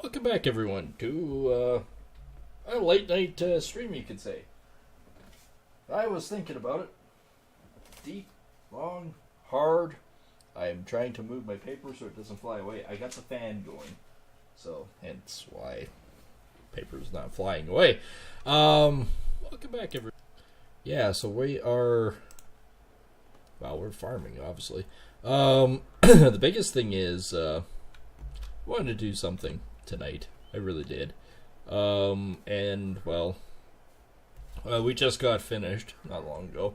Welcome back, everyone, to a late night stream, you could say. I was thinking about it. Deep, long, hard. I'm trying to move my paper so it doesn't fly away. I got the fan going, so hence why paper's not flying away. Welcome back, everyone. Yeah, so we are. Well, we're farming, obviously. The biggest thing is, I wanted to do something tonight. I really did. And, well, we just got finished not long ago.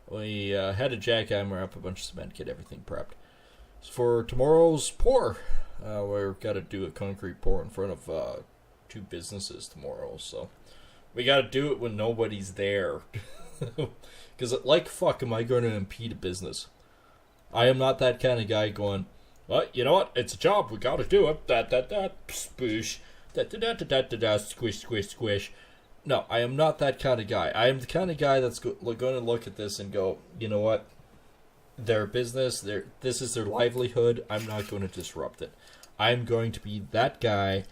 We had a jackhammer up, a bunch of cement, get everything prepped. So for tomorrow's pour, we've got to do a concrete pour in front of two businesses tomorrow. So we got to do it when nobody's there. Because like fuck am I going to impede a business? I am not that kind of guy going, well, you know what? It's a job. We got to do it. Spoosh. Squish, squish, squish. No, I am not that kind of guy. I am the kind of guy that's going to look at this and go, you know what? Their business, this is their livelihood. I'm not going to disrupt it. I'm going to be that guy,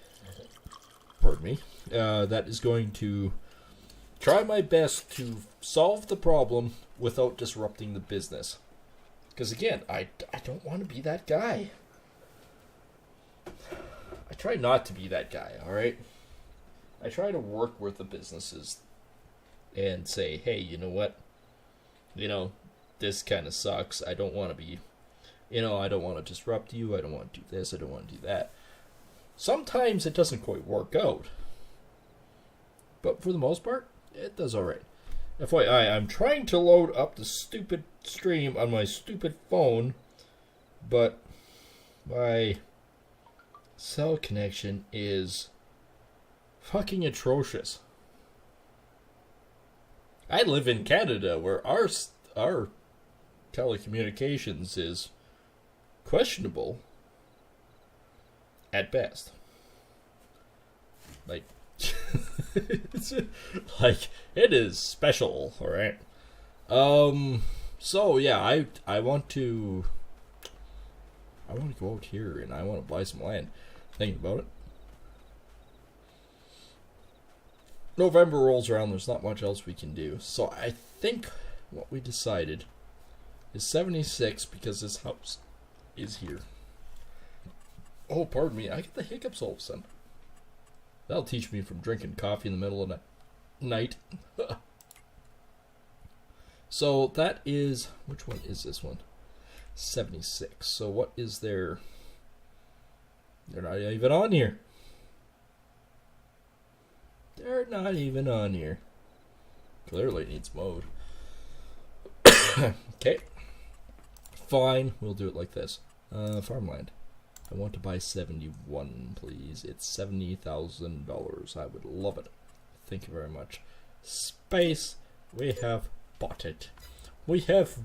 pardon me, that is going to try my best to solve the problem without disrupting the business. Because again, I don't want to be that guy. I try not to be that guy, alright? I try to work with the businesses and say, hey, you know what? You know, this kind of sucks. I don't want to be, I don't want to disrupt you. I don't want to do this. I don't want to do that. Sometimes it doesn't quite work out. But for the most part, it does alright. FYI, I'm trying to load up the stupid stream on my stupid phone, but my cell connection is fucking atrocious. I live in Canada, where our telecommunications is questionable at best. Like, like, it is special, alright? So, yeah, I want to go out here and I want to buy some land. Thinking about it. November rolls around, there's not much else we can do. So I think what we decided is 76 because this house is here. Oh, pardon me, I get the hiccups all of a sudden. That'll teach me from drinking coffee in the middle of the night. So that is, which one is this one? 76. So what is their... They're not even on here. They're not even on here. Clearly it needs mode. Okay. Fine, we'll do it like this. Farmland. I want to buy 71, please. It's $70,000. I would love it. Thank you very much. Space. We have bought it. We have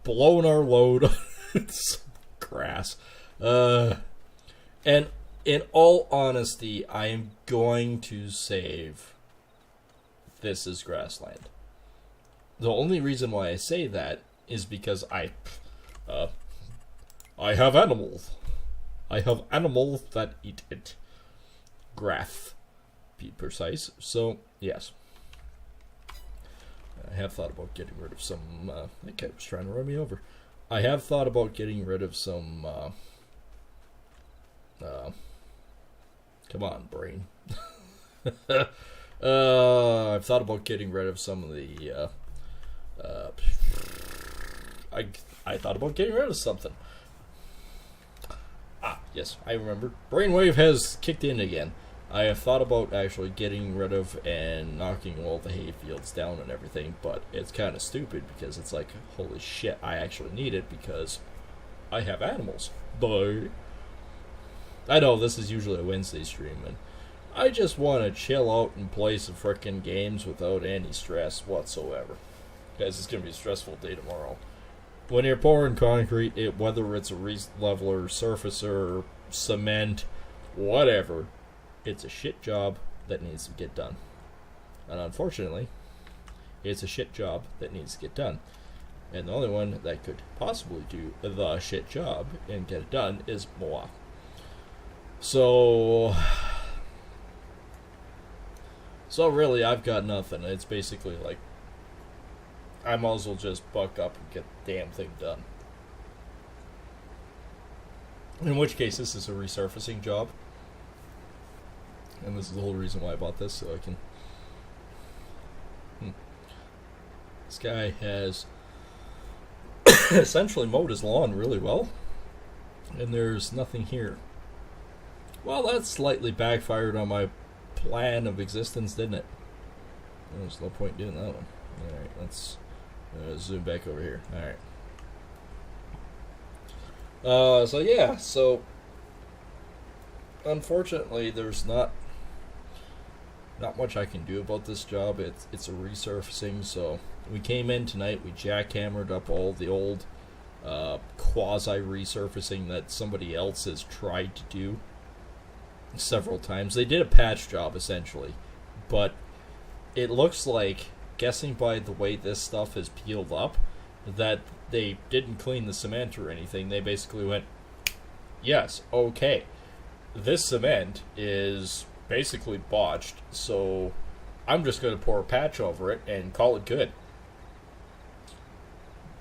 blown our load. It's grass. And in all honesty, I am going to save this as grassland. The only reason why I say that is because I have animals. I have animals that eat it. Grass, be precise. So, yes. I have thought about getting rid of some, that guy was trying to run me over. I have thought about getting rid of some, come on, brain. I've thought about getting rid of some of the, I thought about getting rid of something. Ah, yes, I remember. Brainwave has kicked in again. I have thought about actually getting rid of and knocking all the hay fields down and everything, but it's kind of stupid because it's like, holy shit, I actually need it because I have animals. Bye. I know this is usually a Wednesday stream, and I just want to chill out and play some frickin' games without any stress whatsoever. Guys, it's going to be a stressful day tomorrow. When you're pouring concrete, whether it's a leveler, surfacer, cement, whatever, it's a shit job that needs to get done. And unfortunately, it's a shit job that needs to get done. And the only one that could possibly do the shit job and get it done is Moa. So really, I've got nothing. It's basically like I might as well just buck up and get the damn thing done. In which case, this is a resurfacing job. And this is the whole reason why I bought this, so I can... This guy has essentially mowed his lawn really well. And there's nothing here. Well, that slightly backfired on my plan of existence, didn't it? There's no point doing that one. Alright, let's zoom back over here. Alright. So unfortunately there's not much I can do about this job. It's a resurfacing, so we came in tonight, we jackhammered up all the old quasi resurfacing that somebody else has tried to do several times. They did a patch job essentially, but it looks like, guessing by the way this stuff is peeled up, that they didn't clean the cement or anything. They basically went, yes, okay, this cement is basically botched, so I'm just going to pour a patch over it and call it good.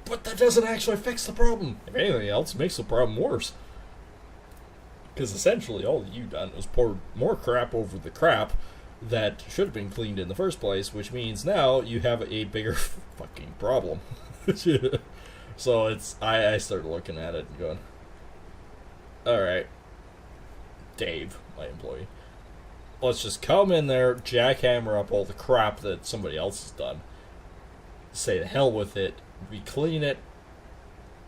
But that doesn't actually fix the problem. If anything else, it makes the problem worse. Because essentially all you've done was pour more crap over the crap that should have been cleaned in the first place, which means now you have a bigger fucking problem. So I started looking at it and going, alright, Dave, my employee, let's just come in there, jackhammer up all the crap that somebody else has done, say the hell with it, we clean it,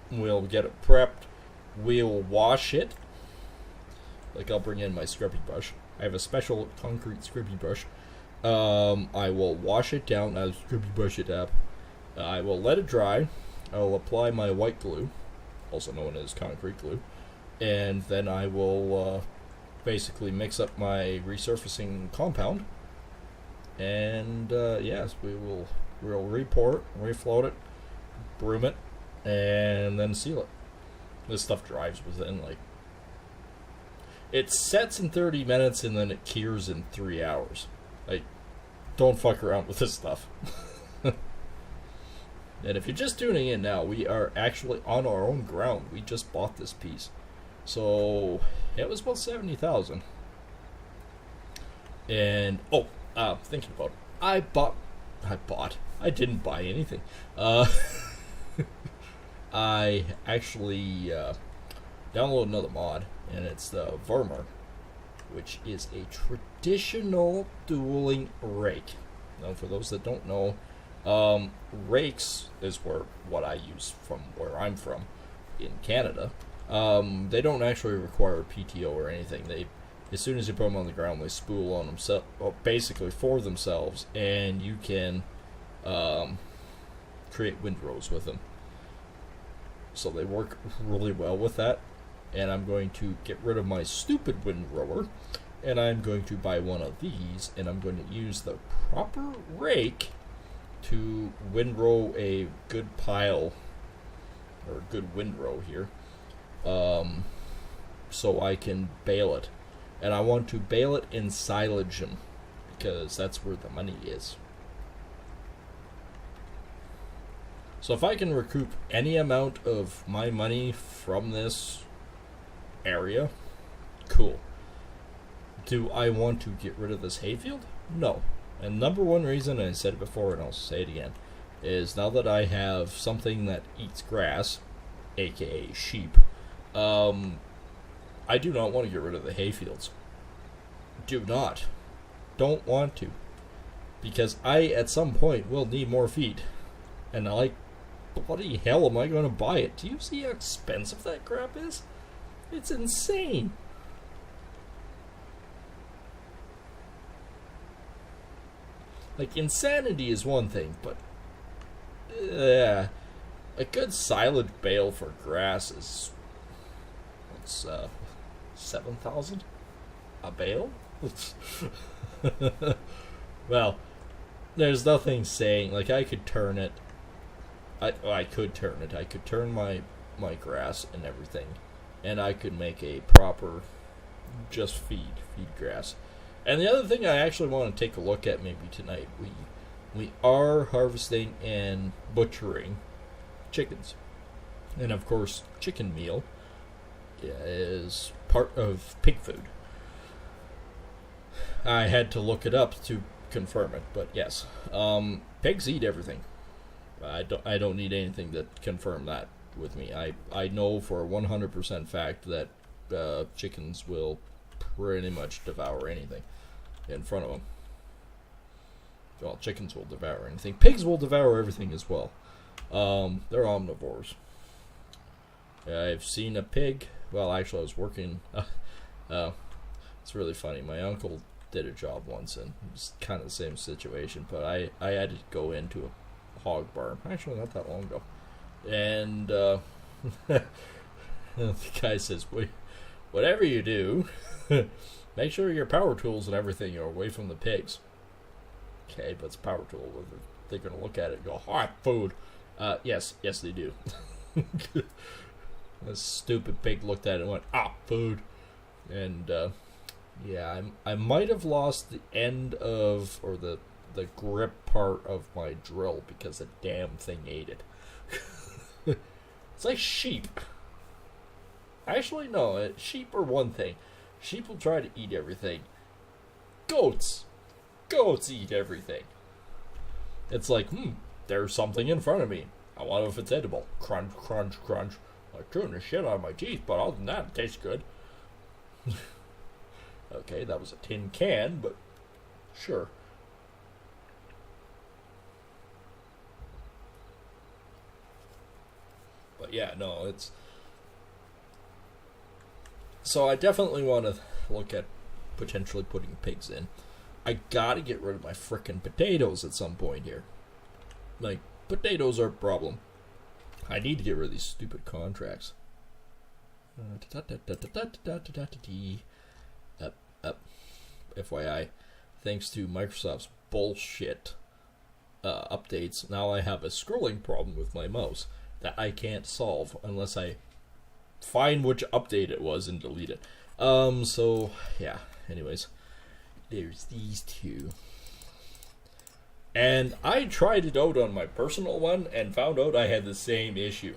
we'll get it prepped, we'll wash it, like I'll bring in my scrubby brush. I have a special concrete scrubby brush. I will wash it down, I'll scrubby brush it up, I will let it dry, I will apply my white glue, also known as concrete glue, and then I will basically mix up my resurfacing compound, and yes, we'll re-pour it, refloat it, broom it, and then seal it. This stuff dries within, like, it sets in 30 minutes and then it cures in 3 hours. Like, don't fuck around with this stuff. And if you're just tuning in now, we are actually on our own ground. We just bought this piece. So, it was about $70,000. And, thinking about it. I didn't buy anything. I actually downloaded another mod, and it's the Vermeer, which is a traditional dueling rake. Now, for those that don't know, rakes is what I use from where I'm from in Canada. They don't actually require PTO or anything. As soon as you put them on the ground, they spool on themselves, basically for themselves, and you can create windrows with them. So they work really well with that. And I'm going to get rid of my stupid windrower, and I'm going to buy one of these, and I'm going to use the proper rake to windrow a good pile, or a good windrow here, so I can bale it. And I want to bale it in silage, because that's where the money is. So if I can recoup any amount of my money from this area, cool. Do I want to get rid of this hayfield? No. And number one reason, and I said it before and I'll say it again, is now that I have something that eats grass, aka sheep, I do not want to get rid of the hayfields. Do not. Don't want to. Because I, at some point, will need more feed. And like, bloody hell am I going to buy it? Do you see how expensive that crap is? It's insane. Like, insanity is one thing, but a good silage bale for grass is what's $7,000 a bale? Well, there's nothing saying, like, I could turn it. I could turn it. I could turn my grass and everything, and I could make a proper just feed grass. And the other thing I actually want to take a look at maybe tonight, we are harvesting and butchering chickens, and of course, chicken meal is part of pig food. I had to look it up to confirm it, but yes, pigs eat everything. I don't need anything to confirm that with me. I know for a 100% fact that chickens will pretty much devour anything in front of them. Well, chickens will devour anything. Pigs will devour everything as well. They're omnivores. I've seen a pig. Well, actually, I was working. It's really funny. My uncle did a job once, and it was kind of the same situation. But I had to go into a hog barn. Actually, not that long ago. And the guy says, whatever you do, make sure your power tools and everything are away from the pigs. Okay, but it's a power tool. They're going to look at it and go, hot food. Yes, they do. This stupid pig looked at it and went, food. And, yeah, I might have lost the end of, or the grip part of my drill because the damn thing ate it. It's like sheep. Actually, no, sheep are one thing. Sheep will try to eat everything. Goats eat everything. It's like, there's something in front of me. I wonder if it's edible. Crunch, crunch, crunch. Like chewing the shit out of my teeth, but other than that, it tastes good. Okay, that was a tin can, but sure. But yeah, no, it's... So I definitely want to look at potentially putting pigs in. I gotta get rid of my frickin' potatoes at some point here. Like, potatoes are a problem. I need to get rid of these stupid contracts. FYI, thanks to Microsoft's bullshit updates, now I have a scrolling problem with my mouse that I can't solve unless I find which update it was and delete it. So, yeah, anyways. There's these two. And I tried it out on my personal one and found out I had the same issue.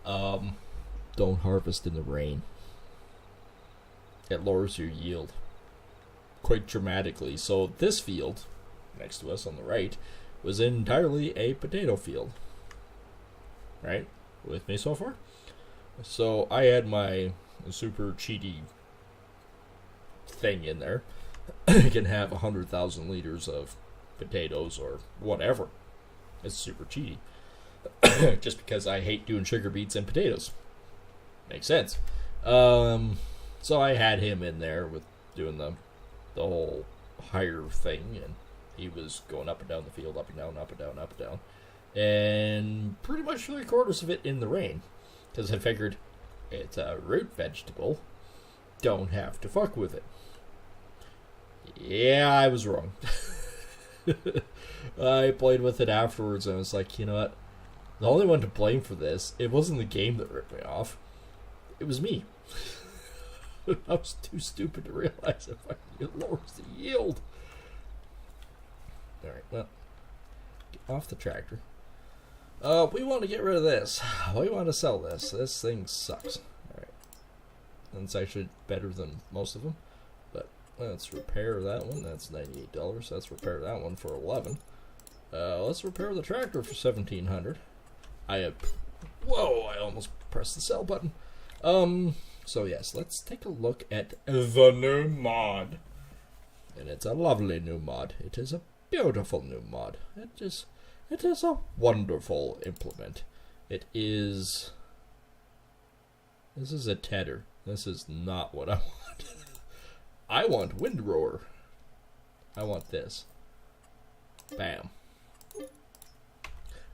Don't harvest in the rain. It lowers your yield quite dramatically. So this field, next to us on the right, was entirely a potato field. Right? With me so far? So I had my super cheaty thing in there. I can have 100,000 liters of potatoes or whatever. It's super cheaty. Just because I hate doing sugar beets and potatoes. Makes sense. So I had him in there with doing the whole hire thing, and he was going up and down the field, up and down, up and down, up and down. And pretty much 3/4 of it in the rain. Because I figured, it's a root vegetable. Don't have to fuck with it. Yeah, I was wrong. I played with it afterwards and I was like, you know what? The only one to blame for this, it wasn't the game that ripped me off. It was me. I was too stupid to realize it lowers the yield. Alright, well, get off the tractor. We want to get rid of this. We want to sell this. This thing sucks. Alright. And it's actually better than most of them. But let's repair that one. That's $98. Let's repair that one for $11. Let's repair the tractor for $1,700. Whoa, I almost pressed the sell button. So yes, let's take a look at the new mod. And it's a lovely new mod. It is a beautiful new mod. It is a wonderful implement. This is a tedder. This is not what I want. I want windrower. I want this. Bam.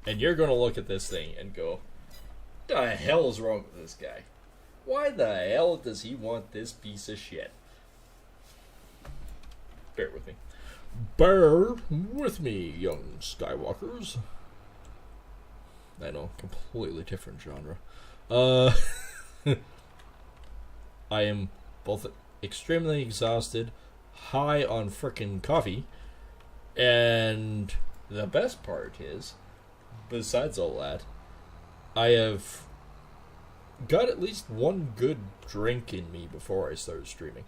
And you're going to look at this thing and go, what the hell is wrong with this guy? Why the hell does he want this piece of shit? Bear with me. Bear with me, young Skywalkers. I know, completely different genre. I am both extremely exhausted, high on frickin' coffee, and the best part is, besides all that, I have got at least one good drink in me before I started streaming.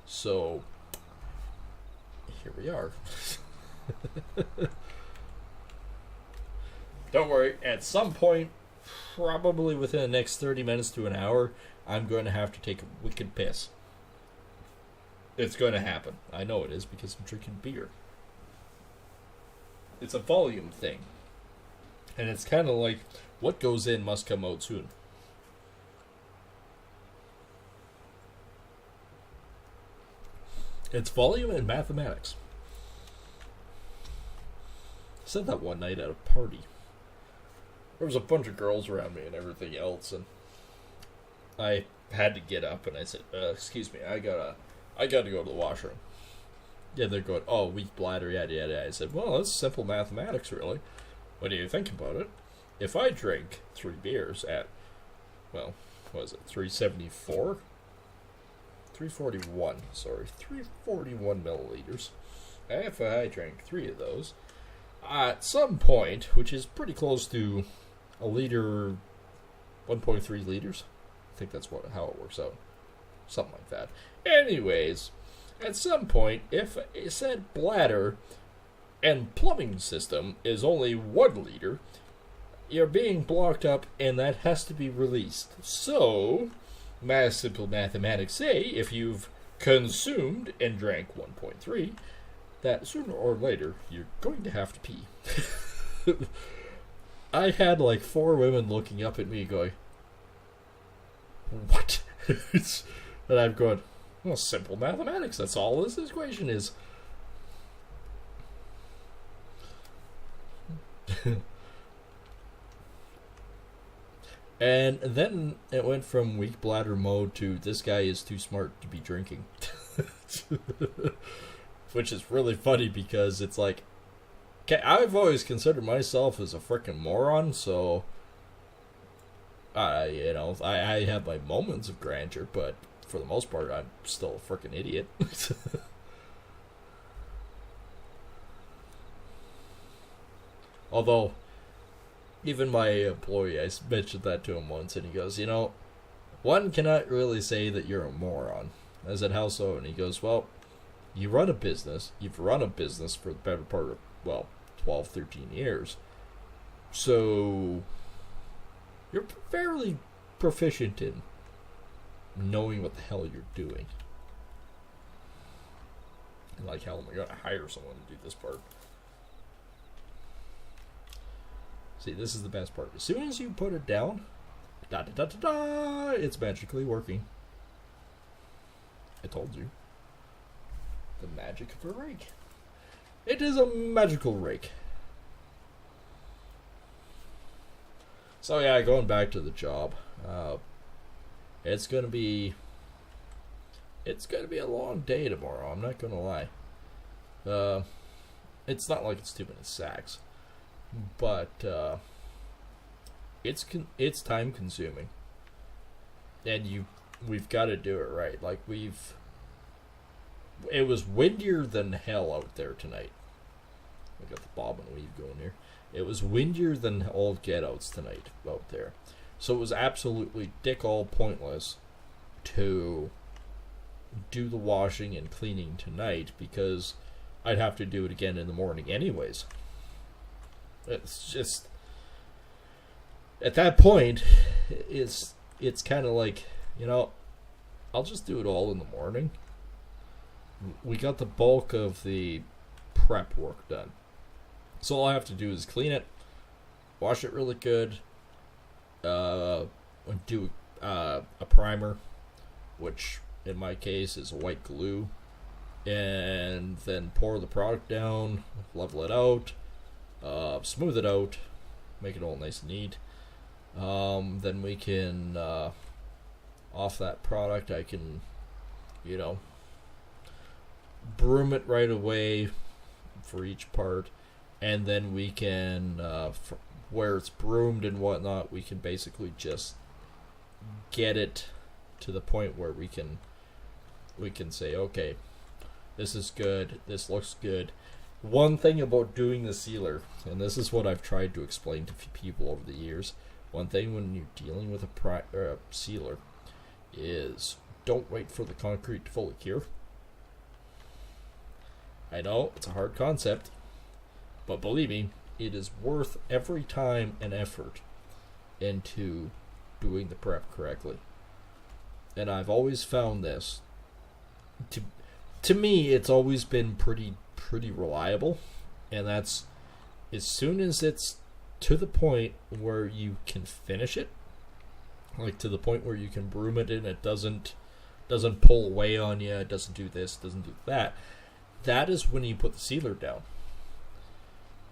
So, here we are. Don't worry, at some point, probably within the next 30 minutes to an hour, I'm going to have to take a wicked piss. It's going to happen. I know it is because I'm drinking beer. It's a volume thing. And it's kind of like, what goes in must come out soon. It's volume and mathematics. I said that one night at a party. There was a bunch of girls around me and everything else, and I had to get up, and I said, excuse me, I gotta go to the washroom. Yeah, they're going, oh, weak bladder, yada, yada. I said, well, that's simple mathematics, really. What do you think about it? If I drink 3 beers at, well, what is it, 374? 341, sorry, 341 milliliters. If I drank 3 of those, at some point, which is pretty close to a liter, 1.3 liters, I think that's how it works out. Something like that. Anyways, at some point, if it said bladder and plumbing system is only 1 liter, you're being blocked up and that has to be released. So, simple mathematics say, if you've consumed and drank 1.3, that sooner or later you're going to have to pee. I had like 4 women looking up at me going, what? And I'm going, well, simple mathematics, that's all this equation is. And then it went from weak bladder mode to this guy is too smart to be drinking. Which is really funny because it's like, I've always considered myself as a freaking moron, so I have my moments of grandeur, but for the most part, I'm still a freaking idiot. Although, even my employee, I mentioned that to him once, and he goes, one cannot really say that you're a moron. I said, how so? And he goes, well, you've run a business for the better part of, 12, 13 years. So, you're fairly proficient in knowing what the hell you're doing. And like, hell am I going to hire someone to do this part? See, this is the best part. As soon as you put it down, it's magically working. I told you. The magic of a rake. It is a magical rake. So yeah, going back to the job. It's gonna be a long day tomorrow. I'm not gonna lie. It's not like it's 2 minute sacks, but it's time consuming, and we've got to do it right. Like it was windier than hell out there tonight. I got the bob and weave going here. It was windier than all get-outs tonight out there. So it was absolutely dick all pointless to do the washing and cleaning tonight because I'd have to do it again in the morning anyways. It's just, at that point, it's kind of like, I'll just do it all in the morning. We got the bulk of the prep work done. So all I have to do is clean it, wash it really good, do a primer, which in my case is a white glue, and then pour the product down, level it out, smooth it out, make it all nice and neat. Then we can, off that product, I can, broom it right away for each part. And then we can, where it's broomed and whatnot, we can basically just get it to the point where we can we can say, okay, this is good, this looks good. One thing about doing the sealer, and this is what I've tried to explain to people over the years, one thing when you're dealing with a sealer is don't wait for the concrete to fully cure. I know, it's a hard concept, but believe me, it is worth every time and effort into doing the prep correctly. And I've always found this. To me, it's always been pretty reliable, and that's as soon as it's to the point where you can finish it, like to the point where you can broom it and it doesn't pull away on you, it doesn't do this, doesn't do that. That is when you put the sealer down.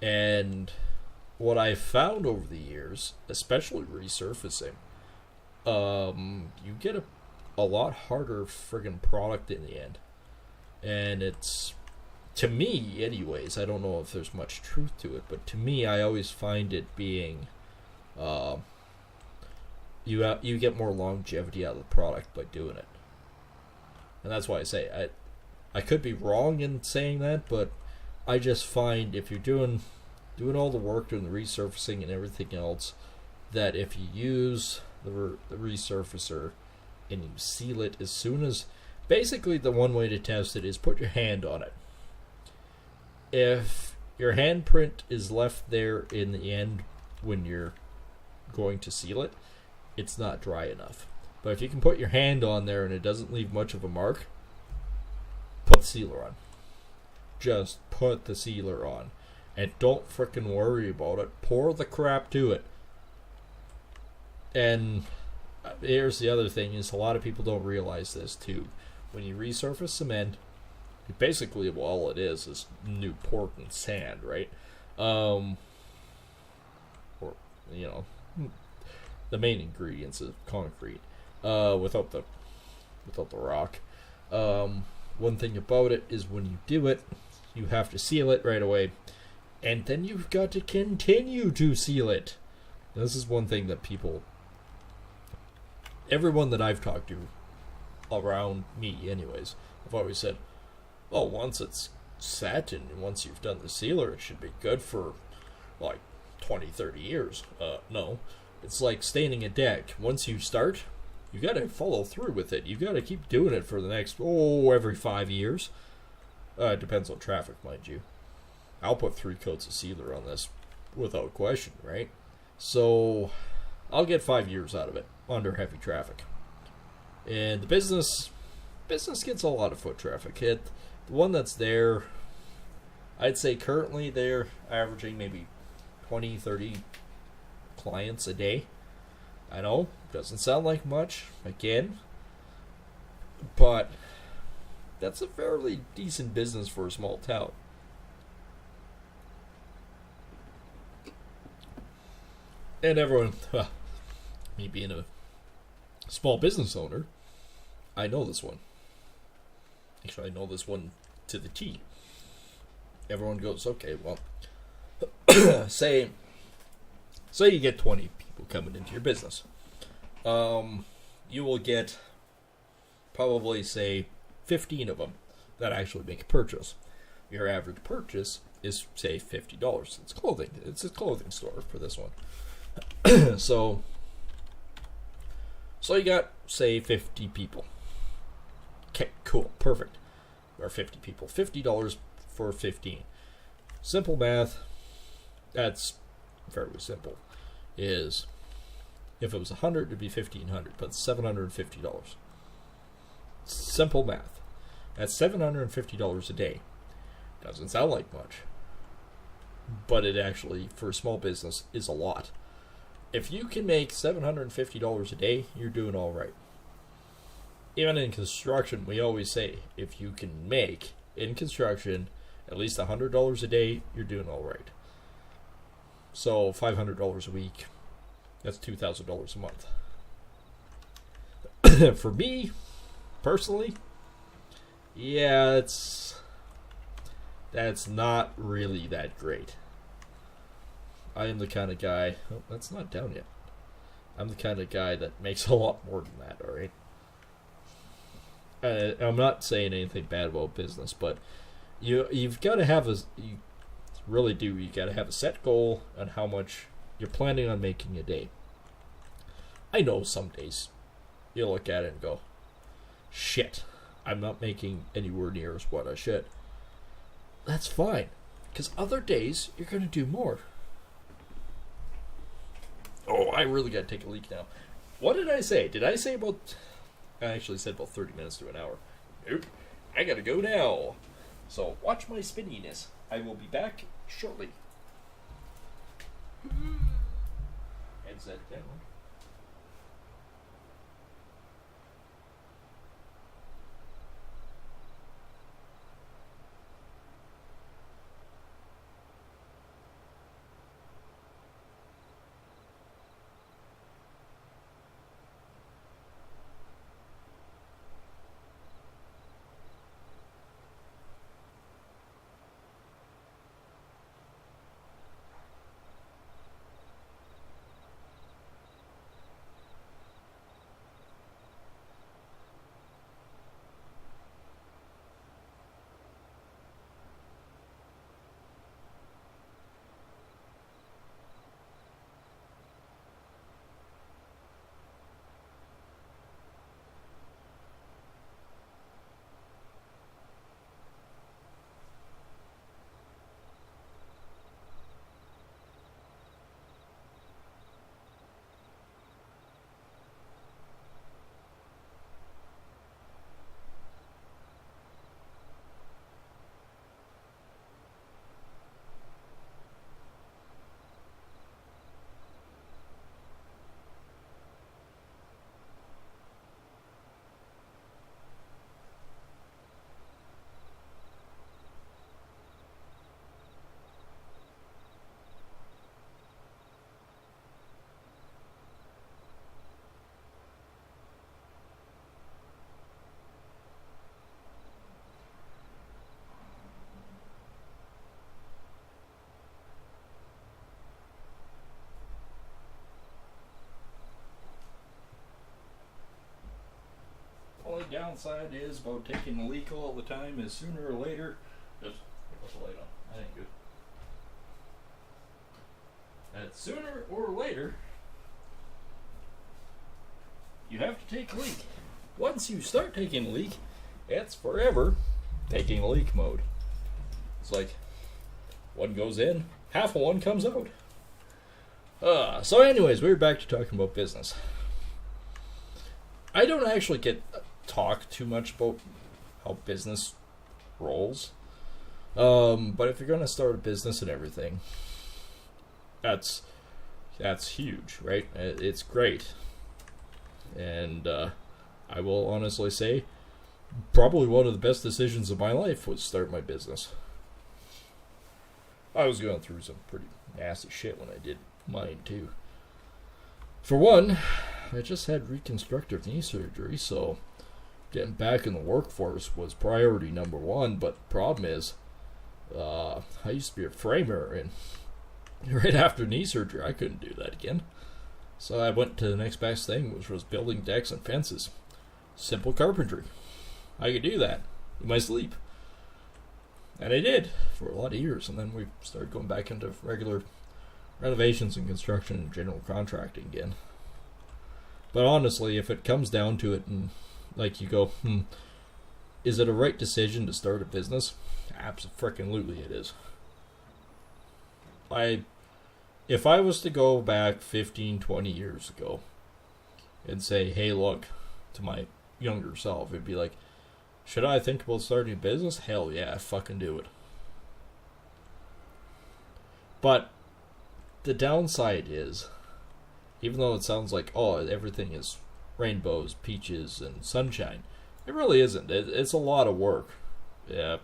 And what I've found over the years, especially resurfacing, you get a lot harder friggin' product in the end. And it's, to me anyways, I don't know if there's much truth to it, but to me I always find it being, you get more longevity out of the product by doing it. And that's why I say, I could be wrong in saying that, but I just find if you're doing all the work, doing the resurfacing and everything else, that if you use the resurfacer and you seal it as soon as, basically the one way to test it is put your hand on it. If your handprint is left there in the end when you're going to seal it, it's not dry enough. But if you can put your hand on there and it doesn't leave much of a mark, put the sealer on. Just put the sealer on. And don't frickin' worry about it. Pour the crap to it. And here's the other thing, is a lot of people don't realize this too. When you resurface cement, basically all it is new Portland sand, right? Or, you know, the main ingredients of concrete, without the rock. One thing about it is when you do it, you have to seal it right away, and then you've got to continue to seal it. Now, this is one thing that everyone that I've talked to around me anyways, I've always said, oh, once it's set and once you've done the sealer, it should be good for like 20, 30 years. No. It's like staining a deck. Once you start, you got to follow through with it. You got to keep doing it for the next, every 5 years. It depends on traffic, mind you. I'll put 3 coats of sealer on this without question, right? So I'll get 5 years out of it under heavy traffic. And the business gets a lot of foot traffic. The one that's there, I'd say currently they're averaging maybe 20, 30 clients a day. I know, doesn't sound like much, again, but that's a fairly decent business for a small town. And everyone, me being a small business owner, I know this one. Actually, I know this one to the T. Everyone goes, okay, well, say you get 20 people coming into your business. You will get probably, say, 15 of them that actually make a purchase. Your average purchase is, say, $50. It's clothing. It's a clothing store for this one. So you got, say, 50 people. Okay, cool, perfect. Or 50 people. $50 for 15. Simple math, that's fairly simple, is if it was 100, it'd be 1,500, but $750. Simple math. That's $750 a day. Doesn't sound like much, but it actually, for a small business, is a lot. If you can make $750 a day, you're doing all right. Even in construction, we always say, if you can make, in construction, at least $100 a day, you're doing all right. So $500 a week, that's $2,000 a month. For me, personally, yeah, that's not really that great. I am the kind of guy, oh, that's not down yet. I'm the kind of guy that makes a lot more than that, alright? I'm not saying anything bad about business, but you've got to have you really do. You got to have a set goal on how much you're planning on making a day. I know some days you look at it and go, shit, I'm not making anywhere near as what I should. That's fine, because other days you're going to do more. Oh, I really got to take a leak now. What did I say? Did I say about... I actually said about 30 minutes to an hour. Nope. I got to go now. So watch my spinniness. I will be back shortly. Headset down. Only downside is about taking a leak all the time is sooner or later. Just put the light on. That ain't good. And sooner or later, you have to take a leak. Once you start taking a leak, it's forever taking a leak mode. It's like one goes in, half of one comes out. So anyways, we're back to talking about business. I don't actually talk too much about how business rolls. But if you're going to start a business and everything, that's huge, right? It's great. And I will honestly say, probably one of the best decisions of my life was start my business. I was going through some pretty nasty shit when I did mine too. For one, I just had reconstructive knee surgery, so getting back in the workforce was priority number one. But the problem is, I used to be a framer, and right after knee surgery, I couldn't do that again. So I went to the next best thing, which was building decks and fences. Simple carpentry. I could do that in my sleep. And I did for a lot of years, and then we started going back into regular renovations and construction and general contracting again. But honestly, if it comes down to it, and like you go, is it a right decision to start a business? Abso-frickin-lutely it is. If I was to go back 15, 20 years ago and say, hey, look, to my younger self, it'd be like, should I think about starting a business? Hell yeah, fucking do it. But the downside is, even though it sounds like, oh, everything is rainbows, peaches, and sunshine, it really isn't. It's a lot of work. Yeah.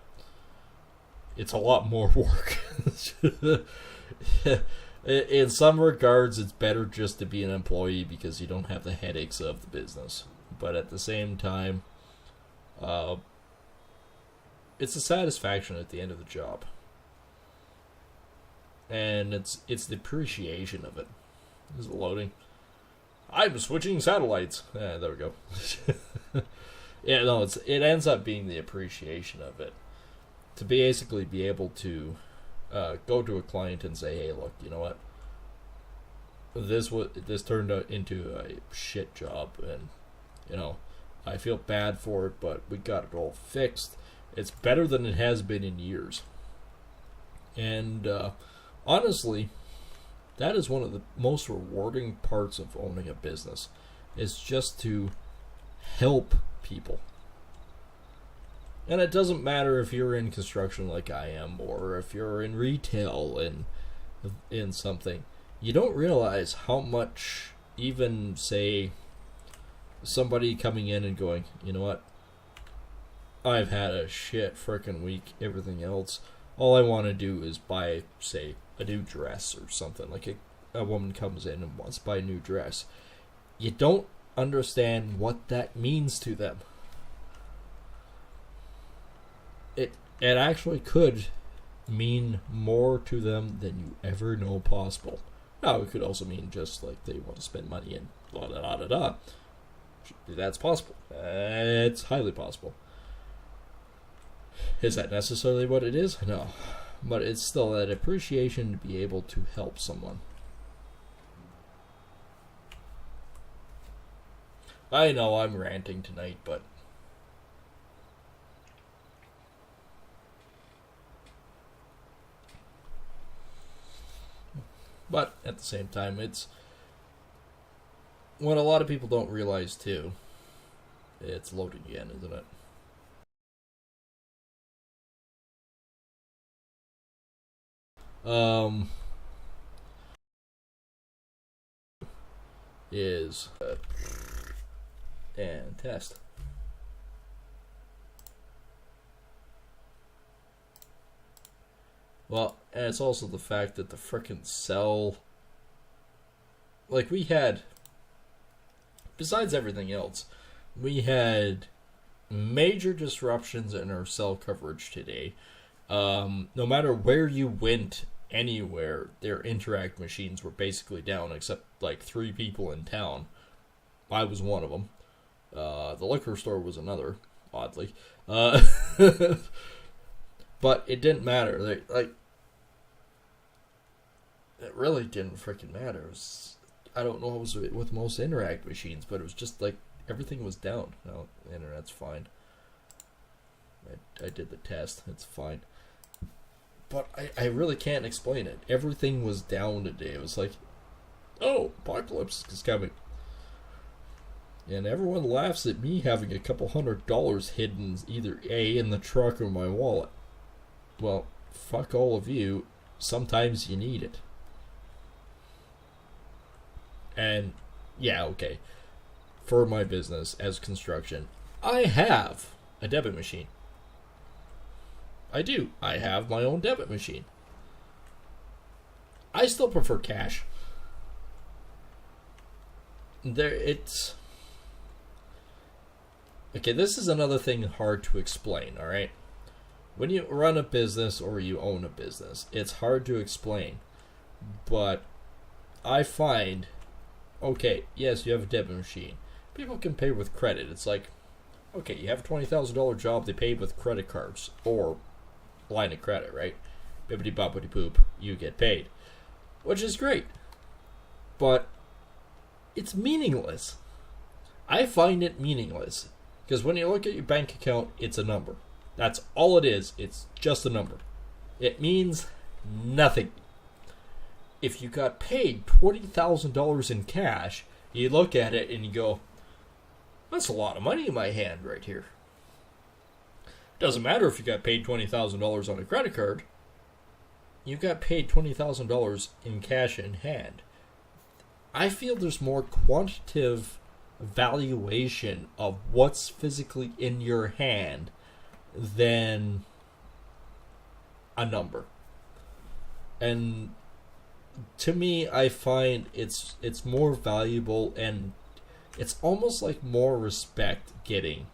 It's a lot more work. In some regards, it's better just to be an employee because you don't have the headaches of the business. But at the same time, it's a satisfaction at the end of the job. And it's the appreciation of it. Is it loading? I'm switching satellites. There we go. Yeah, no, it ends up being the appreciation of it. To basically be able to go to a client and say, "Hey, look, you know what? This turned out into a shit job, and you know, I feel bad for it, but we got it all fixed. It's better than it has been in years." And honestly, that is one of the most rewarding parts of owning a business. Is just to help people. And it doesn't matter if you're in construction like I am, or if you're in retail and in something. You don't realize how much, even say somebody coming in and going, "You know what? I've had a shit frickin' week, everything else. All I want to do is buy, say, a new dress or something." Like a woman comes in and wants to buy a new dress. You don't understand what that means to them. It actually could mean more to them than you ever know possible. Now, it could also mean just like they want to spend money and blah, blah, blah, blah, blah. That's possible. It's highly possible. Is that necessarily what it is? No. But it's still that appreciation to be able to help someone. I know I'm ranting tonight, but at the same time, it's what a lot of people don't realize too. It's loading again, isn't it? Is and test. Well, and it's also the fact that the frickin' cell, like we had, besides everything else, we had major disruptions in our cell coverage today. No matter where you went, anywhere, their Interact machines were basically down, except like 3 people in town. I was one of them. The liquor store was another, oddly. But it didn't matter. It really didn't freaking matter. It was, I don't know what was with most Interact machines, but it was just like everything was down. No, the internet's fine. I did the test. It's fine. But I really can't explain it. Everything was down today. It was like, oh, apocalypse is coming. And everyone laughs at me having a couple $100 hidden either A, in the truck or my wallet. Well, fuck all of you. Sometimes you need it. And, yeah, okay. For my business as construction, I have a debit machine. I do. I have my own debit machine. I still prefer cash. It's... Okay, this is another thing hard to explain, alright? When you run a business or you own a business, it's hard to explain. But I find, okay, yes, you have a debit machine. People can pay with credit. It's like, okay, you have a $20,000 job, they pay with credit cards or line of credit, right? Bippity boppity poop, you get paid. Which is great. But it's meaningless. I find it meaningless. Because when you look at your bank account, it's a number. That's all it is. It's just a number. It means nothing. If you got paid $20,000 in cash, you look at it and you go, that's a lot of money in my hand right here. Doesn't matter if you got paid $20,000 on a credit card. You got paid $20,000 in cash in hand. I feel there's more quantitative valuation of what's physically in your hand than a number. And to me, I find it's more valuable, and it's almost like more respect getting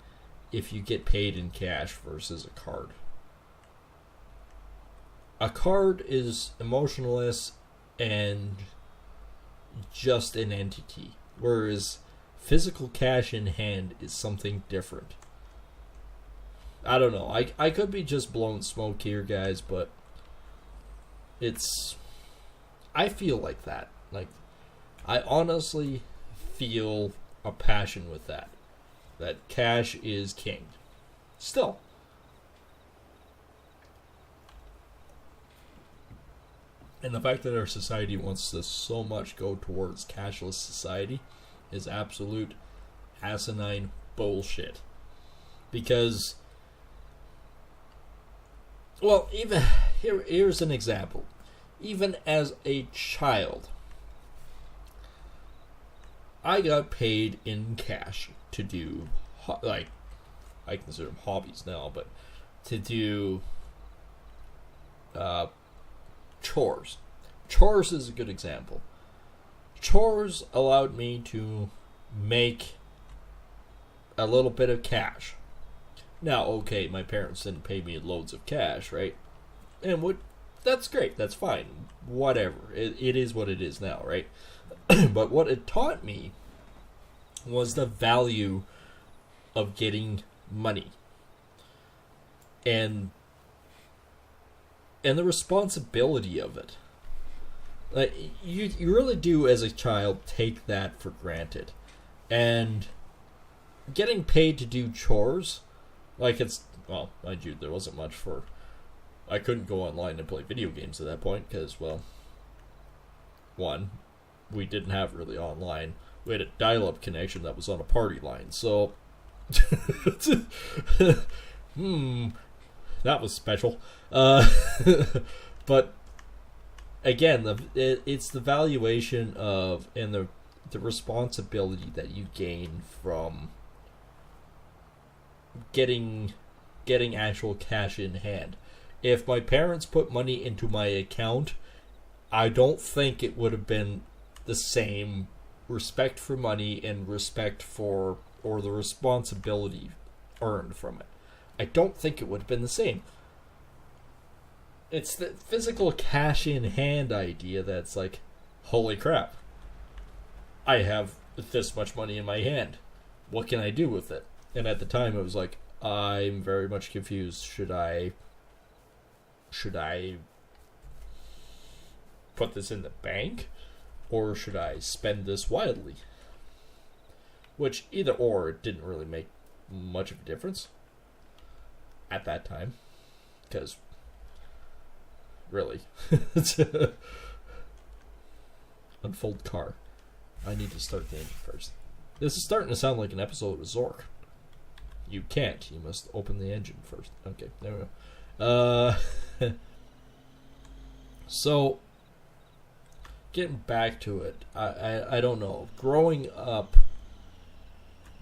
if you get paid in cash versus a card. A card is emotionless and just an entity, whereas physical cash in hand is something different. I don't know. I could be just blowing smoke here, guys, but I feel like that. Like, I honestly feel a passion with that. That cash is king. Still. And the fact that our society wants to so much go towards cashless society is absolute asinine bullshit. Because, well, even here's an example. Even as a child, I got paid in cash to do, like, I consider them hobbies now, but to do chores. Chores is a good example. Chores allowed me to make a little bit of cash. Now, okay, my parents didn't pay me loads of cash, right? And that's great, that's fine. Whatever. It is what it is now, right? But what it taught me was the value of getting money. And the responsibility of it. Like, you really do, as a child, take that for granted. And getting paid to do chores, like, it's, well, mind you, there wasn't much for, I couldn't go online and play video games at that point, because, well, one, we didn't have really online. We had a dial-up connection that was on a party line, so, that was special. But again, it's the valuation of, and the responsibility that you gain from getting actual cash in hand. If my parents put money into my account, I don't think it would have been the same respect for money and respect for, or the responsibility earned from it. I don't think it would have been the same. It's the physical cash in hand idea that's like, holy crap, I have this much money in my hand. What can I do with it? And at the time it was like, I'm very much confused. Should I put this in the bank? Or should I spend this wildly? Which, either or, it didn't really make much of a difference at that time. Because, really. Unfold car. I need to start the engine first. This is starting to sound like an episode of Zork. You can't. You must open the engine first. Okay, there we go. So, getting back to it, I don't know. Growing up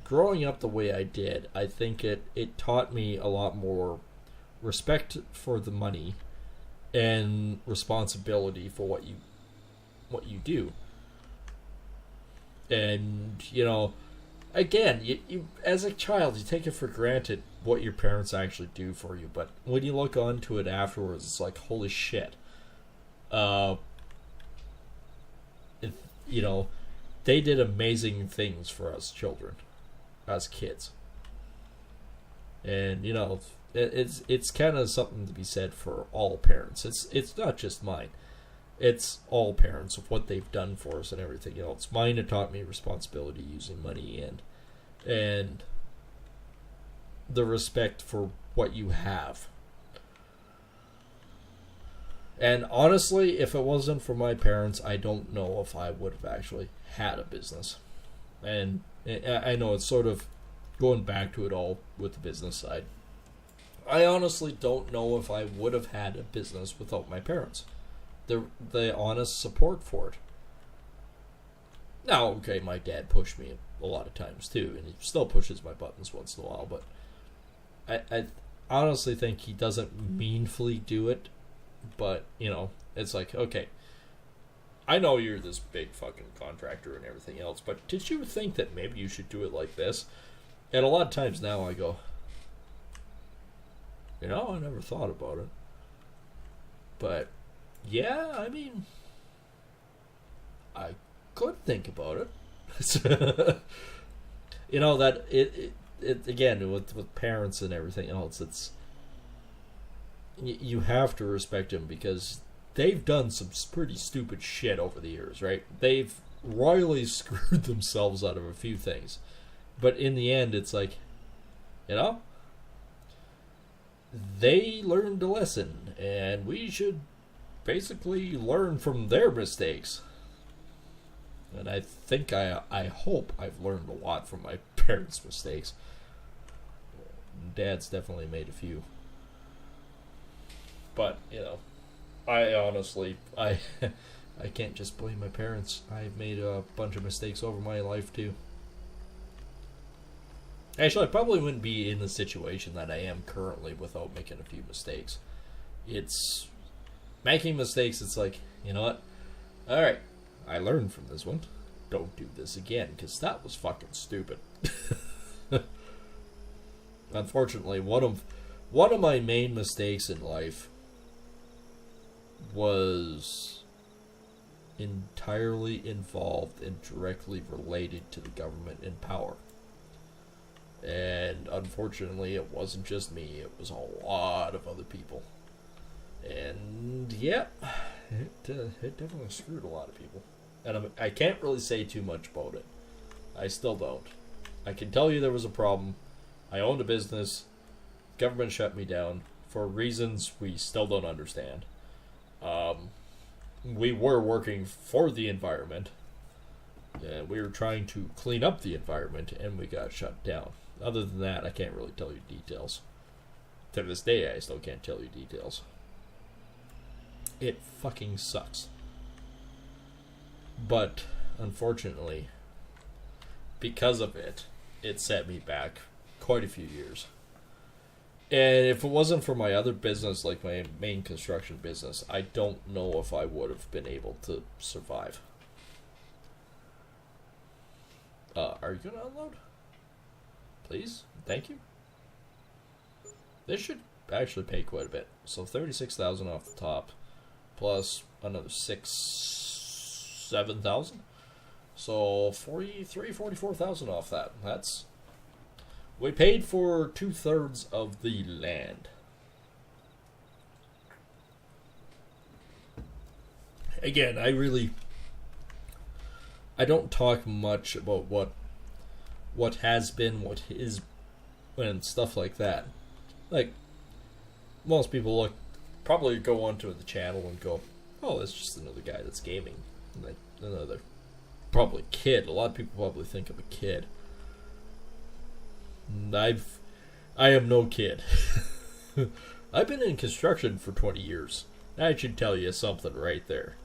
the way I did, I think it taught me a lot more respect for the money and responsibility for what you do. And, you know, again, you as a child, you take it for granted what your parents actually do for you. But when you look onto it afterwards, it's like, holy shit. You know, they did amazing things for us children, as kids. And, you know, it's kind of something to be said for all parents. It's not just mine. It's all parents of what they've done for us and everything else. Mine have taught me responsibility using money and the respect for what you have. And honestly, if it wasn't for my parents, I don't know if I would have actually had a business. And I know it's sort of going back to it all with the business side. I honestly don't know if I would have had a business without my parents. The honest support for it. Now, okay, my dad pushed me a lot of times too, and he still pushes my buttons once in a while, but I honestly think he doesn't meanfully do it, but, you know, it's like, okay, I know you're this big fucking contractor and everything else, but did you think that maybe you should do it like this? And a lot of times now I go, you know, I never thought about it. But, yeah, I mean, I could think about it. You know, that again, with parents and everything else, it's you have to respect them because they've done some pretty stupid shit over the years, right? They've royally screwed themselves out of a few things, but in the end, it's like, you know, they learned a lesson, and we should basically learn from their mistakes. And I think I hope I've learned a lot from my parents' mistakes. Dad's definitely made a few. But, you know, I honestly, I can't just blame my parents. I've made a bunch of mistakes over my life, too. Actually, I probably wouldn't be in the situation that I am currently without making a few mistakes. It's making mistakes, it's like, you know what? Alright, I learned from this one. Don't do this again, because that was fucking stupid. Unfortunately, one of my main mistakes in life was entirely involved and directly related to the government in power. And unfortunately, it wasn't just me, it was a lot of other people. And yeah, it definitely screwed a lot of people. And I can't really say too much about it. I still don't. I can tell you there was a problem. I owned a business. Government shut me down for reasons we still don't understand. We were working for the environment. We were trying to clean up the environment, and we got shut down. Other than that, I can't really tell you details. To this day, I still can't tell you details. It fucking sucks. But, unfortunately, because of it, it set me back quite a few years. And if it wasn't for my other business, like my main construction business, I don't know if I would have been able to survive. Are you gonna unload? Please? Thank you. This should actually pay quite a bit. So 36,000 off the top, plus another 7,000. So 44,000 off that. We paid for 2/3 of the land. Again, I don't talk much about what has been, what is, and stuff like that. Like, most people probably go onto the channel and go, oh, that's just another guy that's gaming. Like, another, probably kid. A lot of people probably think I'm a kid. I am no kid. I've been in construction for 20 years. That should tell you something right there.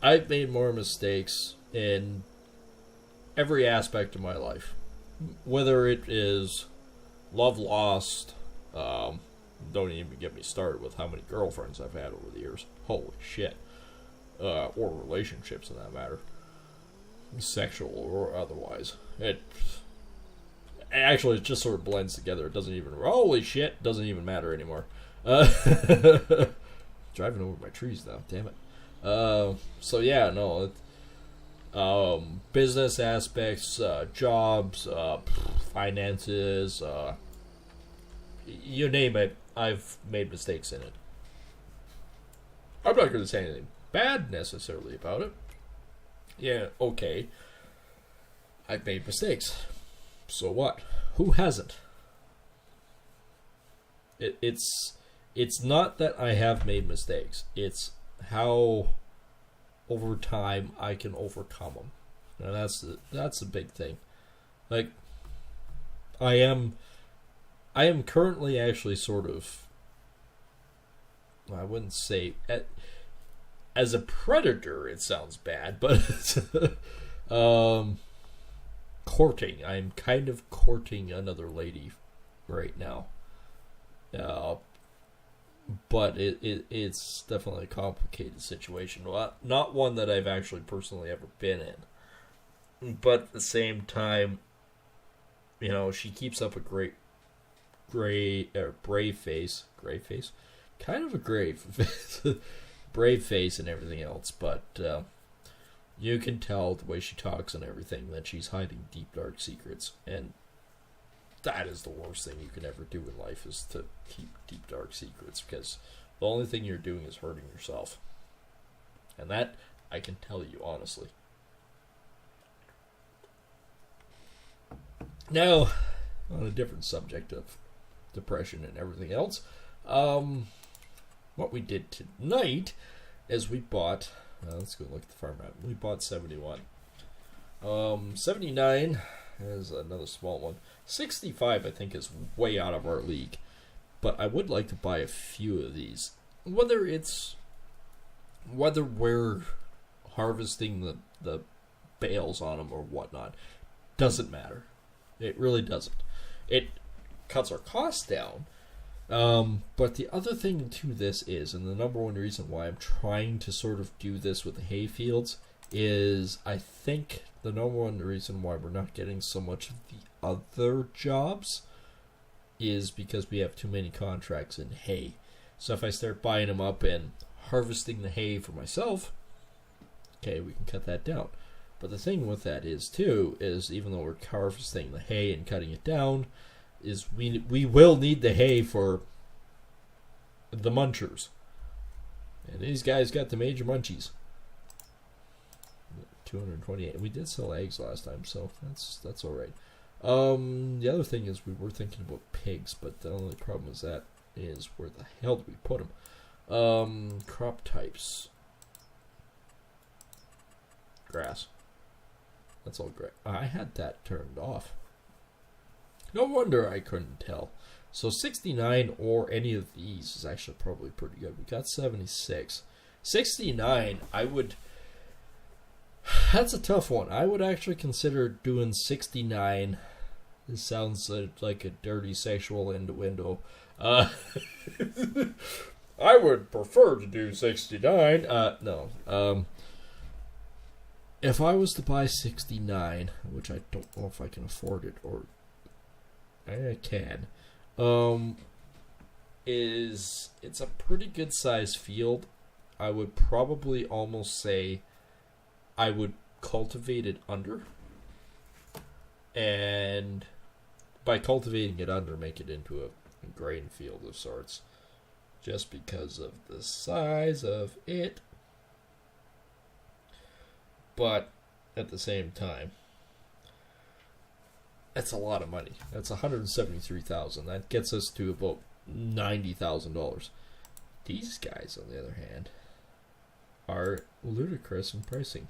I've made more mistakes in every aspect of my life. Whether it is love lost, don't even get me started with how many girlfriends I've had over the years. Holy shit. Or relationships in that matter. Sexual or otherwise. It just sort of blends together. It doesn't even, holy shit, doesn't even matter anymore. Driving over my trees now, damn it. So yeah, no, business aspects, jobs, finances, you name it, I've made mistakes in it. I'm not going to say anything bad necessarily about it. Yeah, okay. I've made mistakes. So what? Who hasn't? It's not that I have made mistakes. It's how over time I can overcome them. And that's a big thing. Like, I am currently actually sort of, I wouldn't say as a predator, it sounds bad, but courting. I'm kind of courting another lady right now. But it's definitely a complicated situation. Not one that I've actually personally ever been in. But at the same time, you know, she keeps up a brave face. Gray face? Kind of a brave face. Brave face and everything else, but You can tell the way she talks and everything that she's hiding deep, dark secrets. And that is the worst thing you can ever do in life, is to keep deep, dark secrets, because the only thing you're doing is hurting yourself. And that, I can tell you honestly. Now, on a different subject of depression and everything else, what we did tonight is we bought, let's go look at the farm map. We bought 71. 79 is another small one. 65, I think, is way out of our league. But I would like to buy a few of these. Whether we're harvesting the bales on them or whatnot, doesn't matter. It really doesn't. It cuts our costs down. But the other thing to this is, and the number one reason why I'm trying to sort of do this with the hay fields, is I think the number one reason why we're not getting so much of the other jobs is because we have too many contracts in hay. So if I start buying them up and harvesting the hay for myself, okay, we can cut that down. But the thing with that is, too, is even though we're harvesting the hay and cutting it down, is we will need the hay for the munchers. And these guys got the major munchies. 228. We did sell eggs last time, so that's all right. The other thing is we were thinking about pigs, but the only problem is that is where the hell do we put them? Crop types. Grass. That's all great. I had that turned off. No wonder I couldn't tell. So 69 or any of these is actually probably pretty good. We got 76. 69, I would... That's a tough one. I would actually consider doing 69. This sounds like a dirty sexual innuendo. I would prefer to do 69. No. If I was to buy 69, which I don't know if I can afford it, or I can, it's a pretty good size field. I would probably almost say I would cultivate it under, and by cultivating it under, make it into a grain field of sorts, just because of the size of it. But at the same time, that's a lot of money. That's $173,000. That gets us to about $90,000. These guys, on the other hand, are ludicrous in pricing.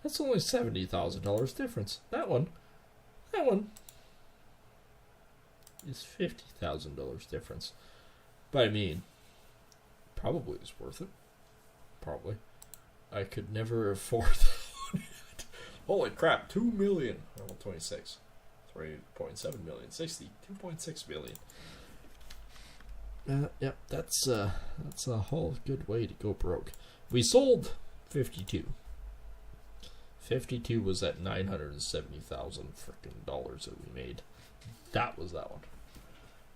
That's only $70,000 difference. That one is $50,000 difference. But I mean, probably is worth it. Probably. I could never afford that. Holy crap, 2 million. Well, 26. 3.7 million. 60. 2.6 million. Yep, that's a whole good way to go broke. We sold 52. 52 was at $970,000 freaking dollars that we made. That was that one.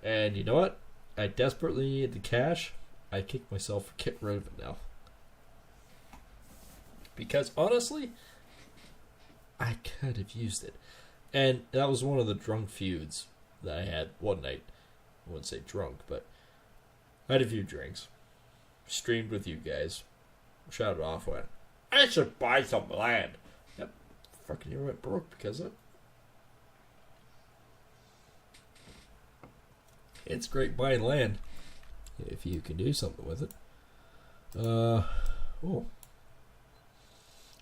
And you know what? I desperately needed the cash. I kicked myself for getting rid of it now. Because honestly, I could have used it. And that was one of the drunk feuds that I had one night. I wouldn't say drunk, but I had a few drinks. Streamed with you guys. Shouted off, went, I should buy some land. Yep. Fucking you went broke because of it. It's great buying land if you can do something with it.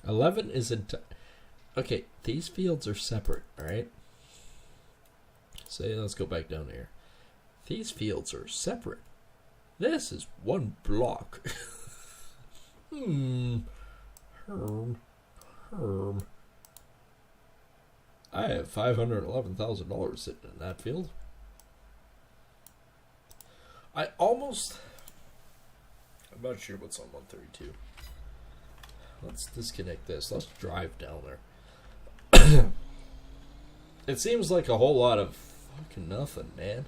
11 isn't... Okay, these fields are separate, alright? Let's go back down here. These fields are separate. This is one block. Herm. I have $511,000 sitting in that field. I'm not sure what's on 132. Let's disconnect this. Let's drive down there. It seems like a whole lot of fucking nothing, man.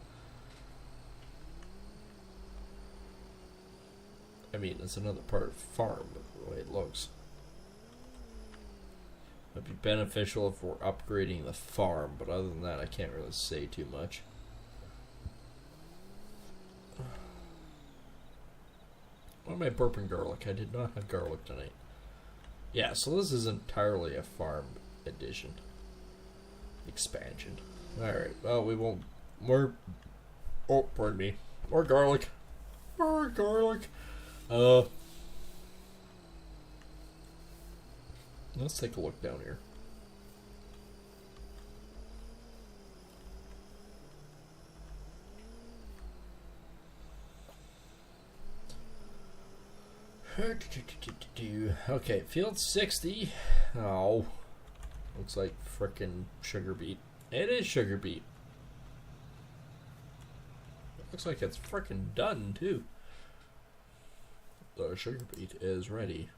I mean, it's another part of the farm, but the way it looks. It'd be beneficial if we're upgrading the farm, but other than that, I can't really say too much. Why am I burping garlic? I did not have garlic tonight. Yeah, so this is entirely a farm edition. Expansion. Alright, well, we won't... More... Oh, pardon me. More garlic. More garlic. Let's take a look down here. Okay, field 60. Oh, looks like frickin' sugar beet. It is sugar beet. Looks like it's frickin' done too. The sugar beet is ready.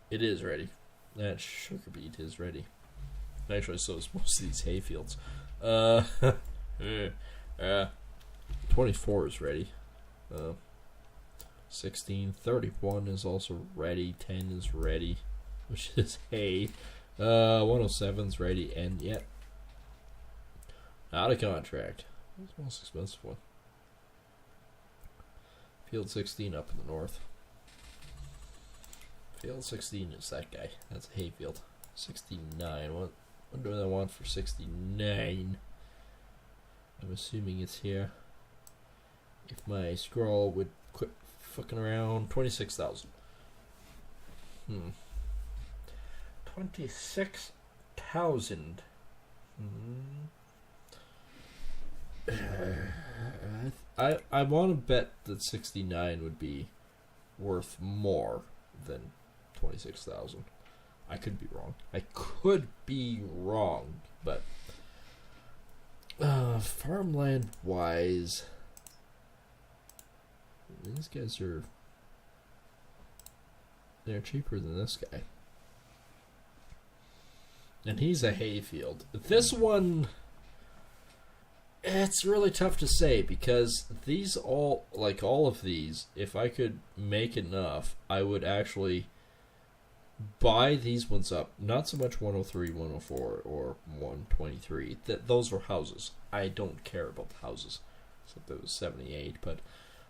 It is ready. That sugar beet is ready. Actually, so is most of these hay fields. 24 is ready. 16, 31 is also ready. 10 is ready, which is hay. 107's ready, and yet out of contract. What's the most expensive one? Field 16 up in the north. Field 16 is that guy. That's a hay field. 69. What do I want for 69? I'm assuming it's here. If my scroll would quit fucking around, 26,000. 26,000. I want to bet that 69 would be worth more than 26,000. I could be wrong. But farmland wise, these guys they're cheaper than this guy. And he's a hayfield. This one, it's really tough to say because all of these, if I could make enough, I would actually buy these ones up. Not so much 103, 104, or 123. Those are houses. I don't care about the houses. Except there was 78, but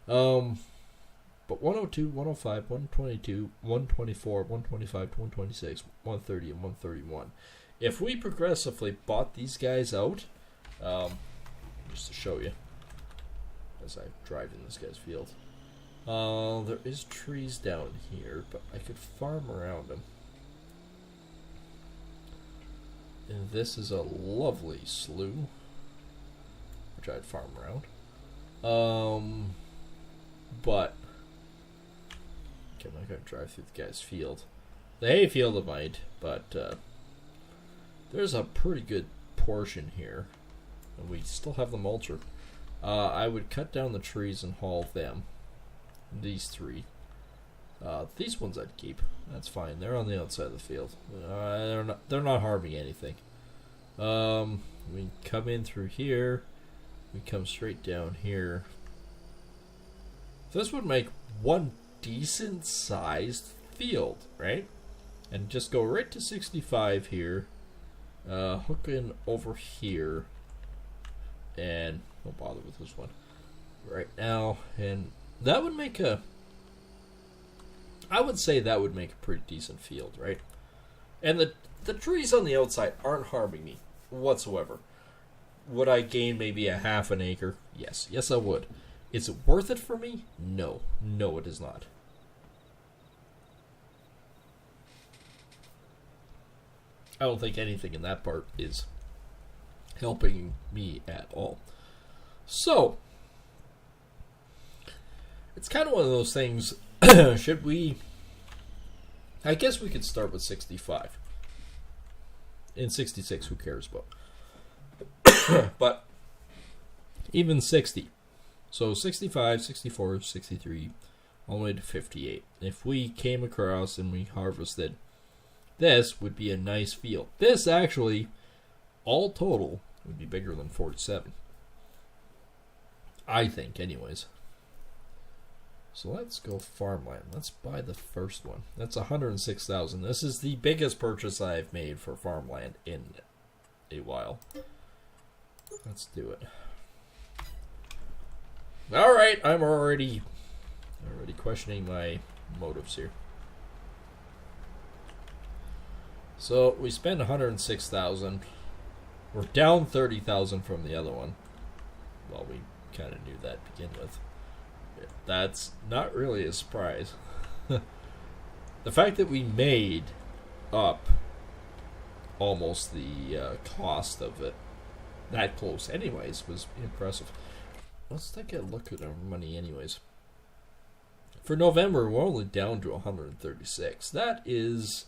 102, 105, 122, 124, 125, 126, 130, and 131. If we progressively bought these guys out, just to show you, as I drive in this guy's field, there is trees down here, but I could farm around them. And this is a lovely slough, which I'd farm around. But okay, I'm not gonna drive through the guy's field. The hay field I might, but there's a pretty good portion here, and we still have the mulcher. I would cut down the trees and haul them. These three. These ones I'd keep. That's fine. They're on the outside of the field. They're not harming anything. We come in through here. We come straight down here. This would make one decent sized field, right? And just go right to 65 here. Hook in over here. And don't bother with this one right now. And that would make I would say that would make a pretty decent field, right? And the trees on the outside aren't harming me whatsoever. Would I gain maybe a half an acre? Yes. Yes, I would. Is it worth it for me? No. No, it is not. I don't think anything in that part is helping me at all. So, it's kind of one of those things. Should we... I guess we could start with 65. In 66, who cares about? But even 60. So 65, 64, 63, all the way to 58. If we came across and we harvested, this would be a nice field. This actually, all total, would be bigger than 47. I think, anyways. So let's go farmland. Let's buy the first one. That's 106,000. This is the biggest purchase I've made for farmland in a while. Let's do it. All right, I'm already questioning my motives here. So we spend 106,000. We're down 30,000 from the other one. Well, we kind of knew that to begin with. That's not really a surprise. The fact that we made up almost the cost of it that close anyways was impressive. Let's take a look at our money anyways. For November, we're only down to 136. That is,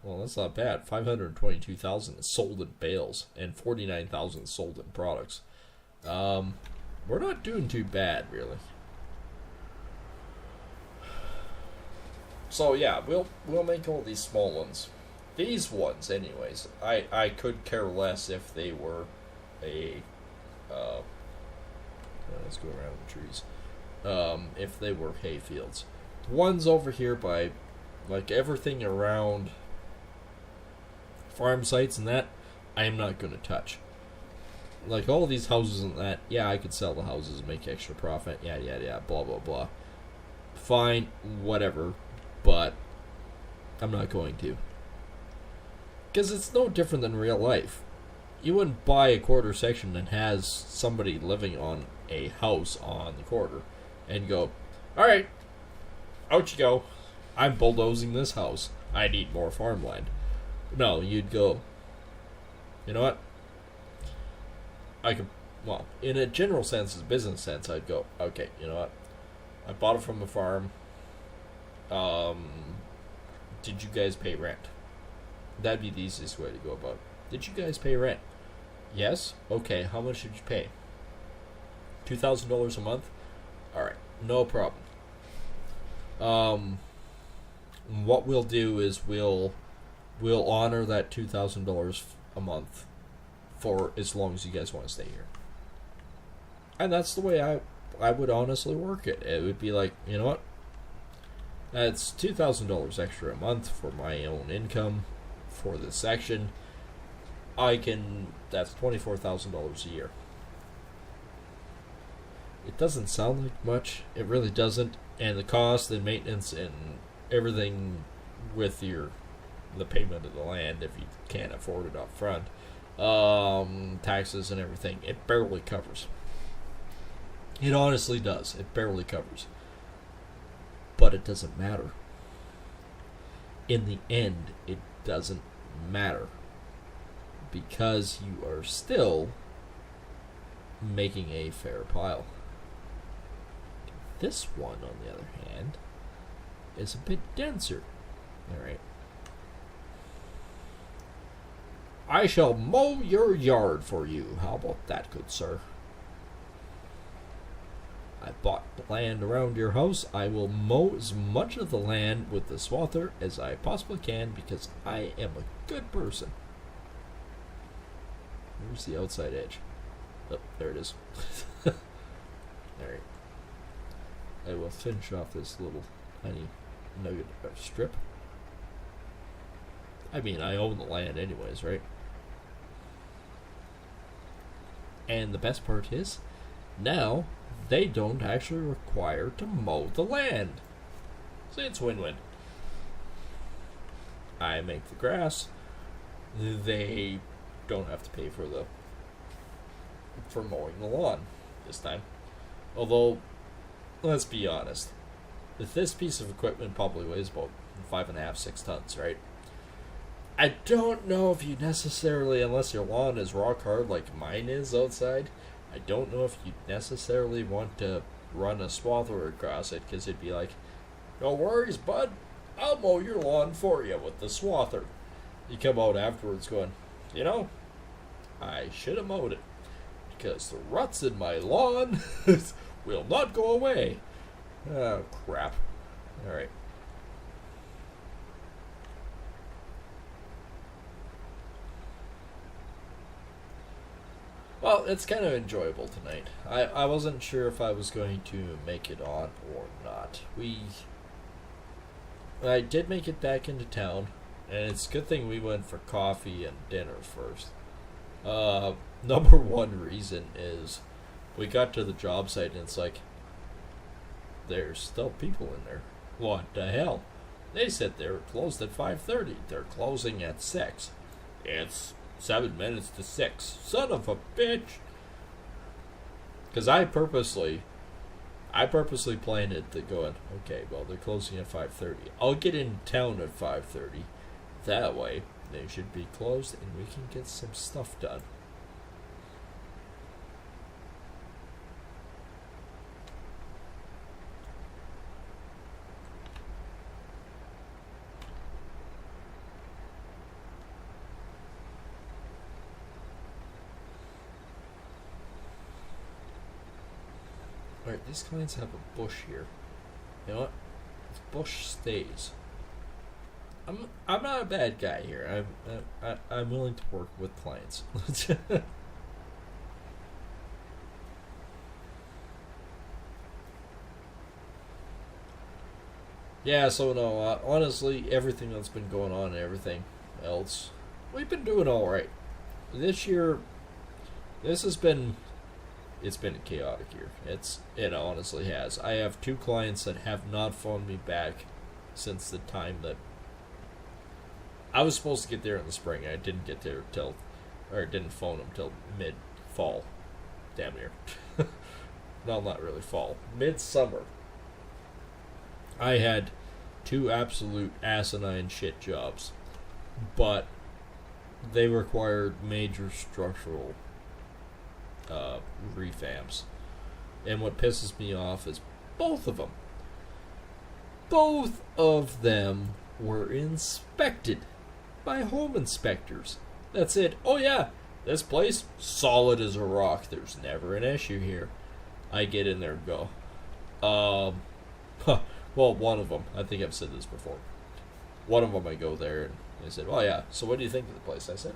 well, that's not bad. 522,000 is sold in bales and 49,000 sold in products. We're not doing too bad, really. So yeah, we'll make all these small ones. These ones, anyways, I could care less if they were a. Let's go around the trees. If they were hay fields, the ones over here by, like everything around farm sites and that, I am not going to touch. Like all of these houses and that, yeah, I could sell the houses and make extra profit. Yeah, blah blah blah. Fine, whatever. But I'm not going to. Because it's no different than real life. You wouldn't buy a quarter section that has somebody living on a house on the quarter and go, alright, out you go. I'm bulldozing this house. I need more farmland. No, you'd go, you know what? I could, well, in a general sense, a business sense, I'd go, okay, you know what? I bought it from a farm. Did you guys pay rent? That'd be the easiest way to go about it. Did you guys pay rent? Yes? Okay, how much did you pay? $2,000 a month? Alright, no problem. What we'll do is we'll honor that $2,000 a month for as long as you guys want to stay here. And that's the way I would honestly work it. It would be like, you know what? That's $2,000 extra a month for my own income for this section. That's $24,000 a year. It doesn't sound like much. It really doesn't. And the cost and maintenance and everything with the payment of the land, if you can't afford it up front, taxes and everything, it barely covers. It honestly does. It barely covers. But it doesn't matter. In the end, it doesn't matter. Because you are still making a fair pile. This one, on the other hand, is a bit denser. Alright. I shall mow your yard for you. How about that, good sir? I bought the land around your house. I will mow as much of the land with the swather as I possibly can because I am a good person. Where's the outside edge? Oh, there it is. Alright. I will finish off this little tiny nugget of strip. I mean, I own the land anyways, right? And the best part is, now they don't actually require to mow the land. So it's win-win. I make the grass. They don't have to pay for mowing the lawn this time. Although, let's be honest. If this piece of equipment probably weighs about 5.5, 6 tons, right? I don't know if you necessarily, unless your lawn is rock hard like mine is outside, I don't know if you necessarily want to run a swather across it, because it'd be like, no worries, bud, I'll mow your lawn for you with the swather. You come out afterwards going, you know, I should have mowed it, because the ruts in my lawn will not go away. Oh, crap. Alright. Well, it's kind of enjoyable tonight. I wasn't sure if I was going to make it on or not. I did make it back into town, and it's a good thing we went for coffee and dinner first. Number one reason is we got to the job site and it's like, there's still people in there. What the hell? They said they were closed at 5:30. They're closing at 6. It's 7 minutes to 6. Son of a bitch. Because I purposely planned it to go in, okay, well, they're closing at 5:30. I'll get in town at 5:30. That way, they should be closed and we can get some stuff done. Alright, these clients have a bush here. You know what? This bush stays. I'm not a bad guy here. I'm willing to work with clients. Yeah, so no, honestly, everything that's been going on and everything else, we've been doing all right. This year, this has been, it's been a chaotic year. It honestly has. I have 2 clients that have not phoned me back since the time that I was supposed to get there in the spring. I didn't get there didn't phone them till mid-fall. Damn near. No, not really fall. Mid-summer. I had 2 absolute asinine shit jobs, but they required major structural revamps. And what pisses me off is both of them were inspected by home inspectors. That's it. Oh yeah, this place solid as a rock. There's never an issue here. I get in there and go, well, one of them, I think I've said this before. One of them, I go there and they said, "Oh yeah, so what do you think of the place?" I said,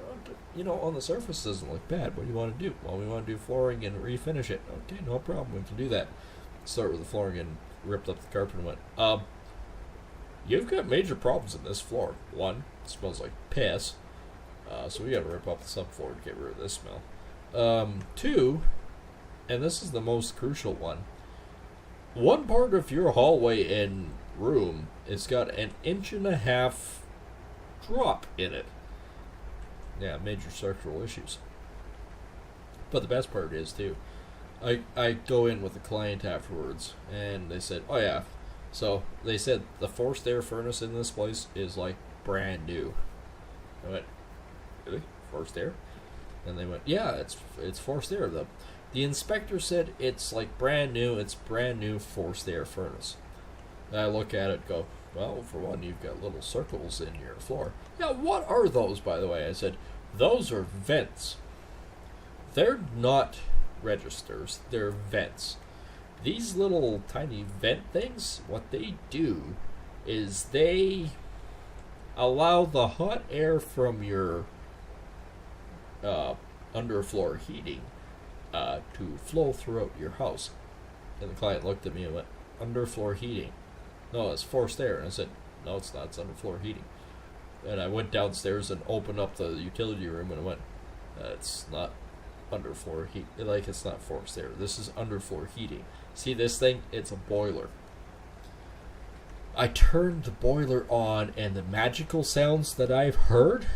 on the surface it doesn't look bad. What do you want to do? Well, we want to do flooring and refinish it. Okay, no problem, we can do that. Start with the flooring and ripped up the carpet and went, you've got major problems in this floor. 1, it smells like piss, so we got to rip up the subfloor to get rid of this smell. 2, and this is the most crucial one part of your hallway and room has got an 1.5 inch drop in it. Yeah, major structural issues. But the best part is, too, I go in with a client afterwards, and they said, "Oh yeah." So they said the forced air furnace in this place is like brand new. I went, "Really? Forced air?" And they went, "Yeah, it's forced air. The inspector said it's like brand new. It's brand new forced air furnace." And I look at it, and go, "Well, for one, you've got little circles in your floor." "Yeah, what are those, by the way?" I said, "Those are vents. They're not registers. They're vents. These little tiny vent things, what they do is they allow the hot air from your underfloor heating to flow throughout your house." And the client looked at me and went, "Underfloor heating? No, it's forced air." And I said, "No, it's not. It's underfloor heating." And I went downstairs and opened up the utility room and I went, "It's not underfloor heat. Like, it's not forced air. This is underfloor heating. See this thing? It's a boiler." I turned the boiler on, and the magical sounds that I've heard,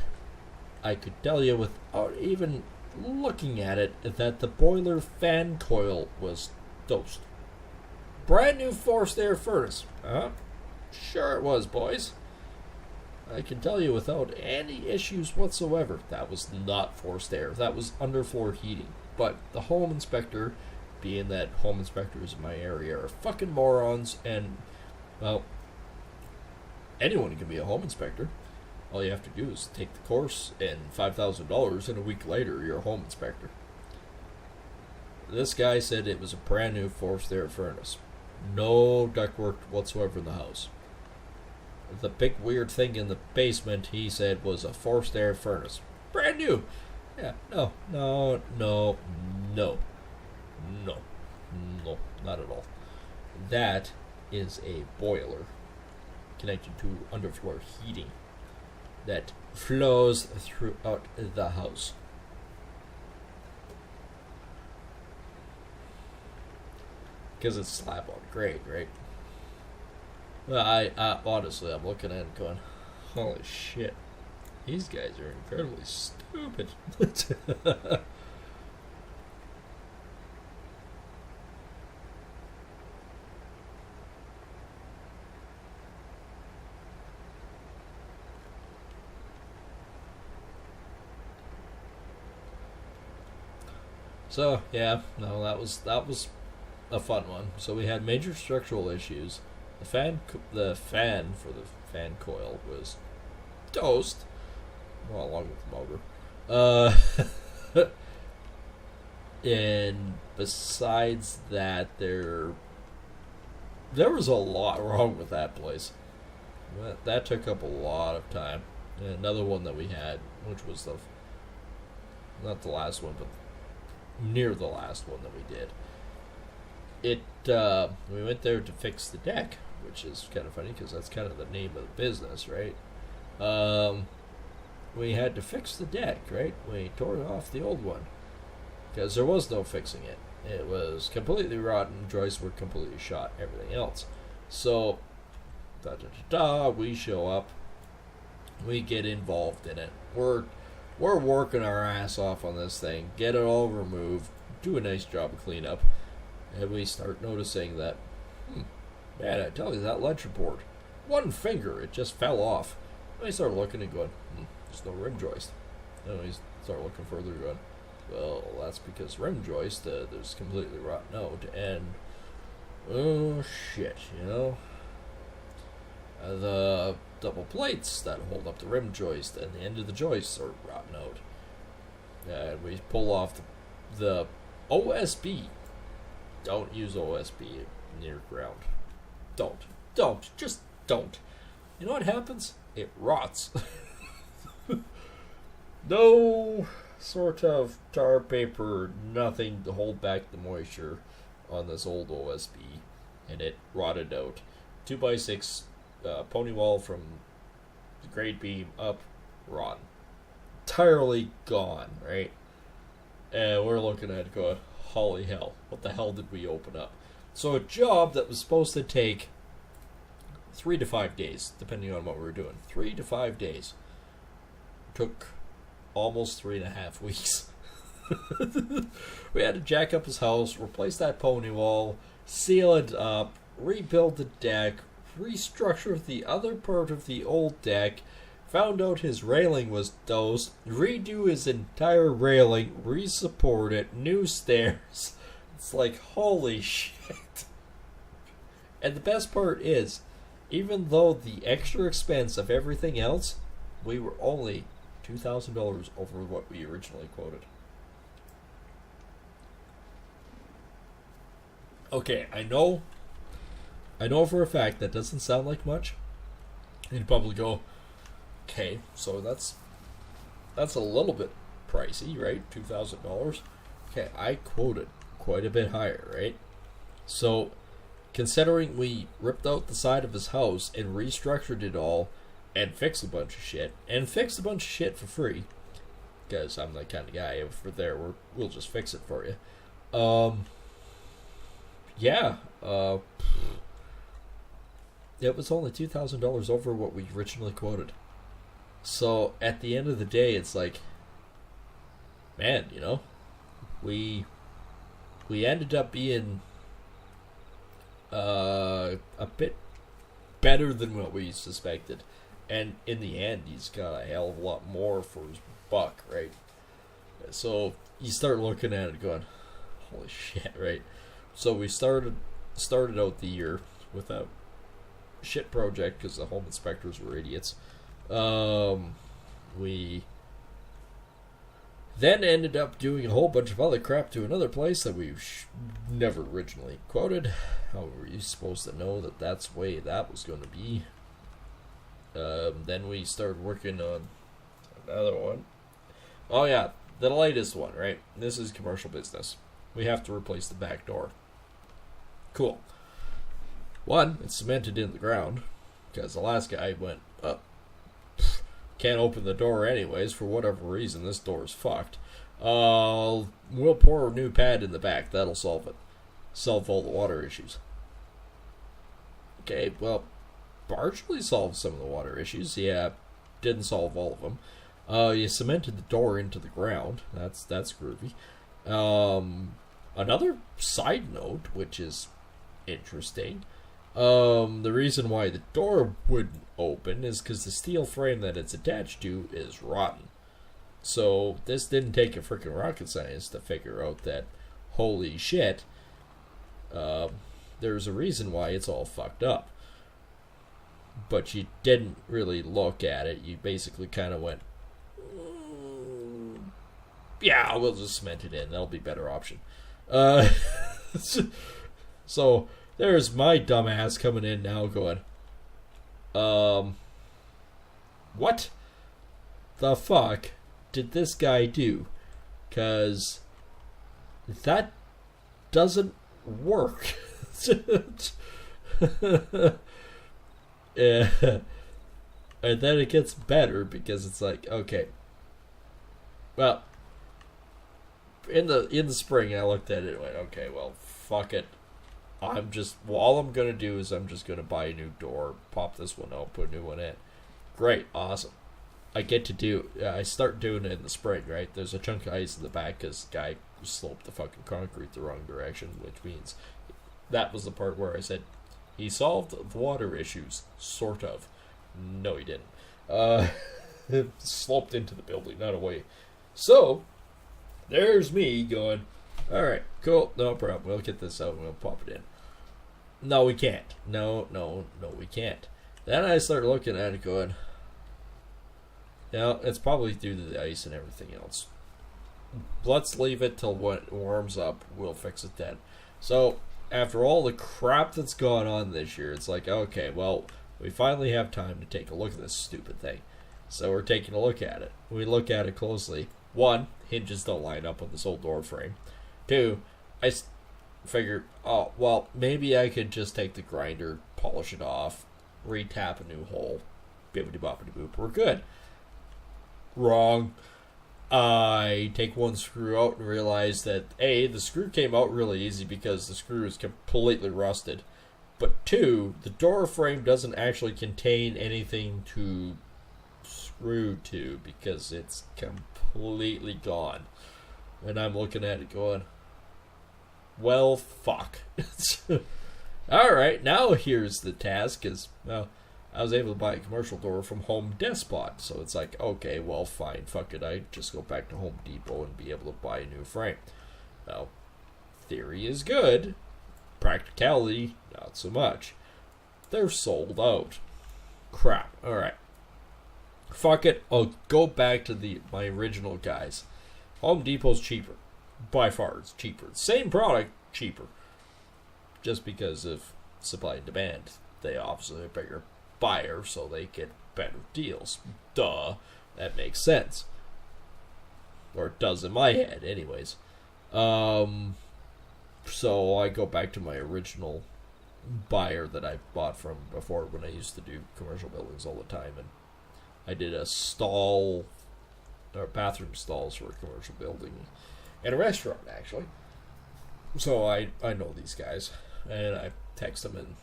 I could tell you without even looking at it that the boiler fan coil was toast. Brand new forced air furnace. Sure it was, boys. I can tell you without any issues whatsoever, that was not forced air. That was underfloor heating. But the home inspector, being that home inspectors in my area are fucking morons, and, well, anyone can be a home inspector. All you have to do is take the course, and $5,000, and a week later, you're a home inspector. This guy said it was a brand new forced air furnace. No ductwork whatsoever in the house. The big weird thing in the basement, he said, was a forced air furnace. Brand new. Yeah, no, no, no, no, no, no, not at all. That is a boiler connected to underfloor heating that flows throughout the house. Because it's slab on grade, right? Well, I honestly, I'm looking at it going, holy shit, these guys are incredibly stupid. So yeah, no, that was a fun one. So we had major structural issues. The fan for the fan coil was toast, well, along with the motor. And besides that, there was a lot wrong with that place. That took up a lot of time. And another one that we had, which was not the last one, but near the last one that we did. We went there to fix the deck, which is kind of funny because that's kind of the name of the business, right? We had to fix the deck, right? We tore off the old one because there was no fixing it. It was completely rotten. Joists were completely shot. Everything else. So, we show up. We get involved in it. We're working our ass off on this thing. Get it all removed. Do a nice job of cleanup. And we start noticing that, man, I tell you, that ledger board, one finger, it just fell off. And we start looking and going, there's no rim joist. And we start looking further going, well, that's because rim joist, there's completely rotten out. And, oh, shit, the double plates that hold up the rim joist and the end of the joists are rotten out. And we pull off the OSB. Don't use OSB near ground. Just don't. You know what happens? It rots. No sort of tar paper, nothing to hold back the moisture on this old OSB, and it rotted out. 2x6 pony wall from the grade beam up, rotten. Entirely gone, right? And we're looking at it going, holy hell, what the hell did we open up? So a job that was supposed to take 3 to 5 days, depending on what we were doing, 3 to 5 days, took almost 3.5 weeks. We had to jack up his house, replace that pony wall, seal it up, rebuild the deck, restructure the other part of the old deck, found out his railing was dosed, redo his entire railing, re-support it, new stairs. It's like, holy shit. And the best part is, even though the extra expense of everything else, we were only $2,000 over what we originally quoted. Okay, I know for a fact that doesn't sound like much. You'd probably go, okay, so that's a little bit pricey, right? $2,000. Okay, I quoted quite a bit higher, right? So, considering we ripped out the side of his house and restructured it all and fixed a bunch of shit, for free, because I'm that kind of guy. If we're there, we'll just fix it for you. It was only $2,000 over what we originally quoted. So at the end of the day, it's like, man, we ended up being a bit better than what we suspected, and in the end, he's got a hell of a lot more for his buck, right? So you start looking at it, going, holy shit, right? So we started out the year with a shit project because the home inspectors were idiots. We then ended up doing a whole bunch of other crap to another place that we never originally quoted. How were you supposed to know that that's the way that was going to be? Then we started working on another one. Oh yeah, the latest one, right? This is commercial business. We have to replace the back door. Cool. One, it's cemented in the ground, because the last guy went, can't open the door anyways, for whatever reason, this door is fucked. We'll pour a new pad in the back, that'll solve it. Solve all the water issues. Okay, well, partially solved some of the water issues, yeah, didn't solve all of them. You cemented the door into the ground, that's groovy. Another side note, which is interesting, the reason why the door wouldn't open is because the steel frame that it's attached to is rotten. So this didn't take a freaking rocket scientist to figure out that, holy shit, there's a reason why it's all fucked up. But you didn't really look at it. You basically kind of went, yeah, we'll just cement it in. That'll be a better option. So there's my dumbass coming in now going, what the fuck did this guy do? 'Cause that doesn't work. Yeah. And then it gets better because it's like, okay, well, in the spring I looked at it and went, okay, well, fuck it. All I'm gonna do is I'm just gonna buy a new door, pop this one out, put a new one in. Great, awesome. I start doing it in the spring, right? There's a chunk of ice in the back because the guy sloped the fucking concrete the wrong direction, which means that was the part where I said, he solved the water issues, sort of. No, he didn't. It sloped into the building, not away. So, there's me going, alright, cool, no problem. We'll get this out and we'll pop it in. No, we can't. No, we can't. Then I start looking at it going, it's probably due to the ice and everything else. Let's leave it till when it warms up. We'll fix it then. So, after all the crap that's gone on this year, it's like, okay, well, we finally have time to take a look at this stupid thing. So we're taking a look at it. We look at it closely. One, hinges don't line up with this old door frame. Two, I figured, oh, well, maybe I could just take the grinder, polish it off, re-tap a new hole, bibbidi-boppidi-boop, we're good. Wrong. I take one screw out and realize that, A, the screw came out really easy because the screw is completely rusted. But two, the door frame doesn't actually contain anything to screw to because it's completely gone. And I'm looking at it going, well, fuck. Alright, now here's the task is, well, I was able to buy a commercial door from Home Depot, so it's like, okay, well, fine, fuck it, I just go back to Home Depot and be able to buy a new frame. Now, theory is good, practicality, not so much. They're sold out. Crap, alright. Fuck it, I'll go back to my original guys. Home Depot's cheaper. By far, it's cheaper. Same product, cheaper. Just because of supply and demand. They obviously are bigger buyer, so they get better deals. Duh. That makes sense. Or it does in my head, anyways. So I go back to my original buyer that I bought from before when I used to do commercial buildings all the time, and I did a stall, or bathroom stalls for a commercial building and a restaurant, actually. So I know these guys, and I text them and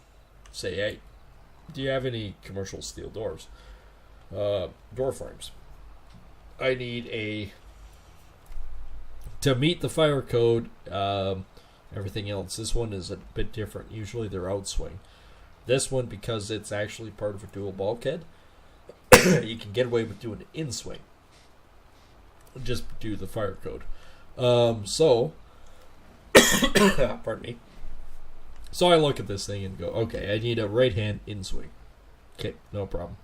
say, hey, do you have any commercial steel doors? Door frames. I need to meet the fire code, everything else. This one is a bit different. Usually they're outswing. This one, because it's actually part of a dual bulkhead, you can get away with doing an in-swing. Just do the fire code. Pardon me. So I look at this thing and go, okay, I need a right hand in-swing. Okay, no problem.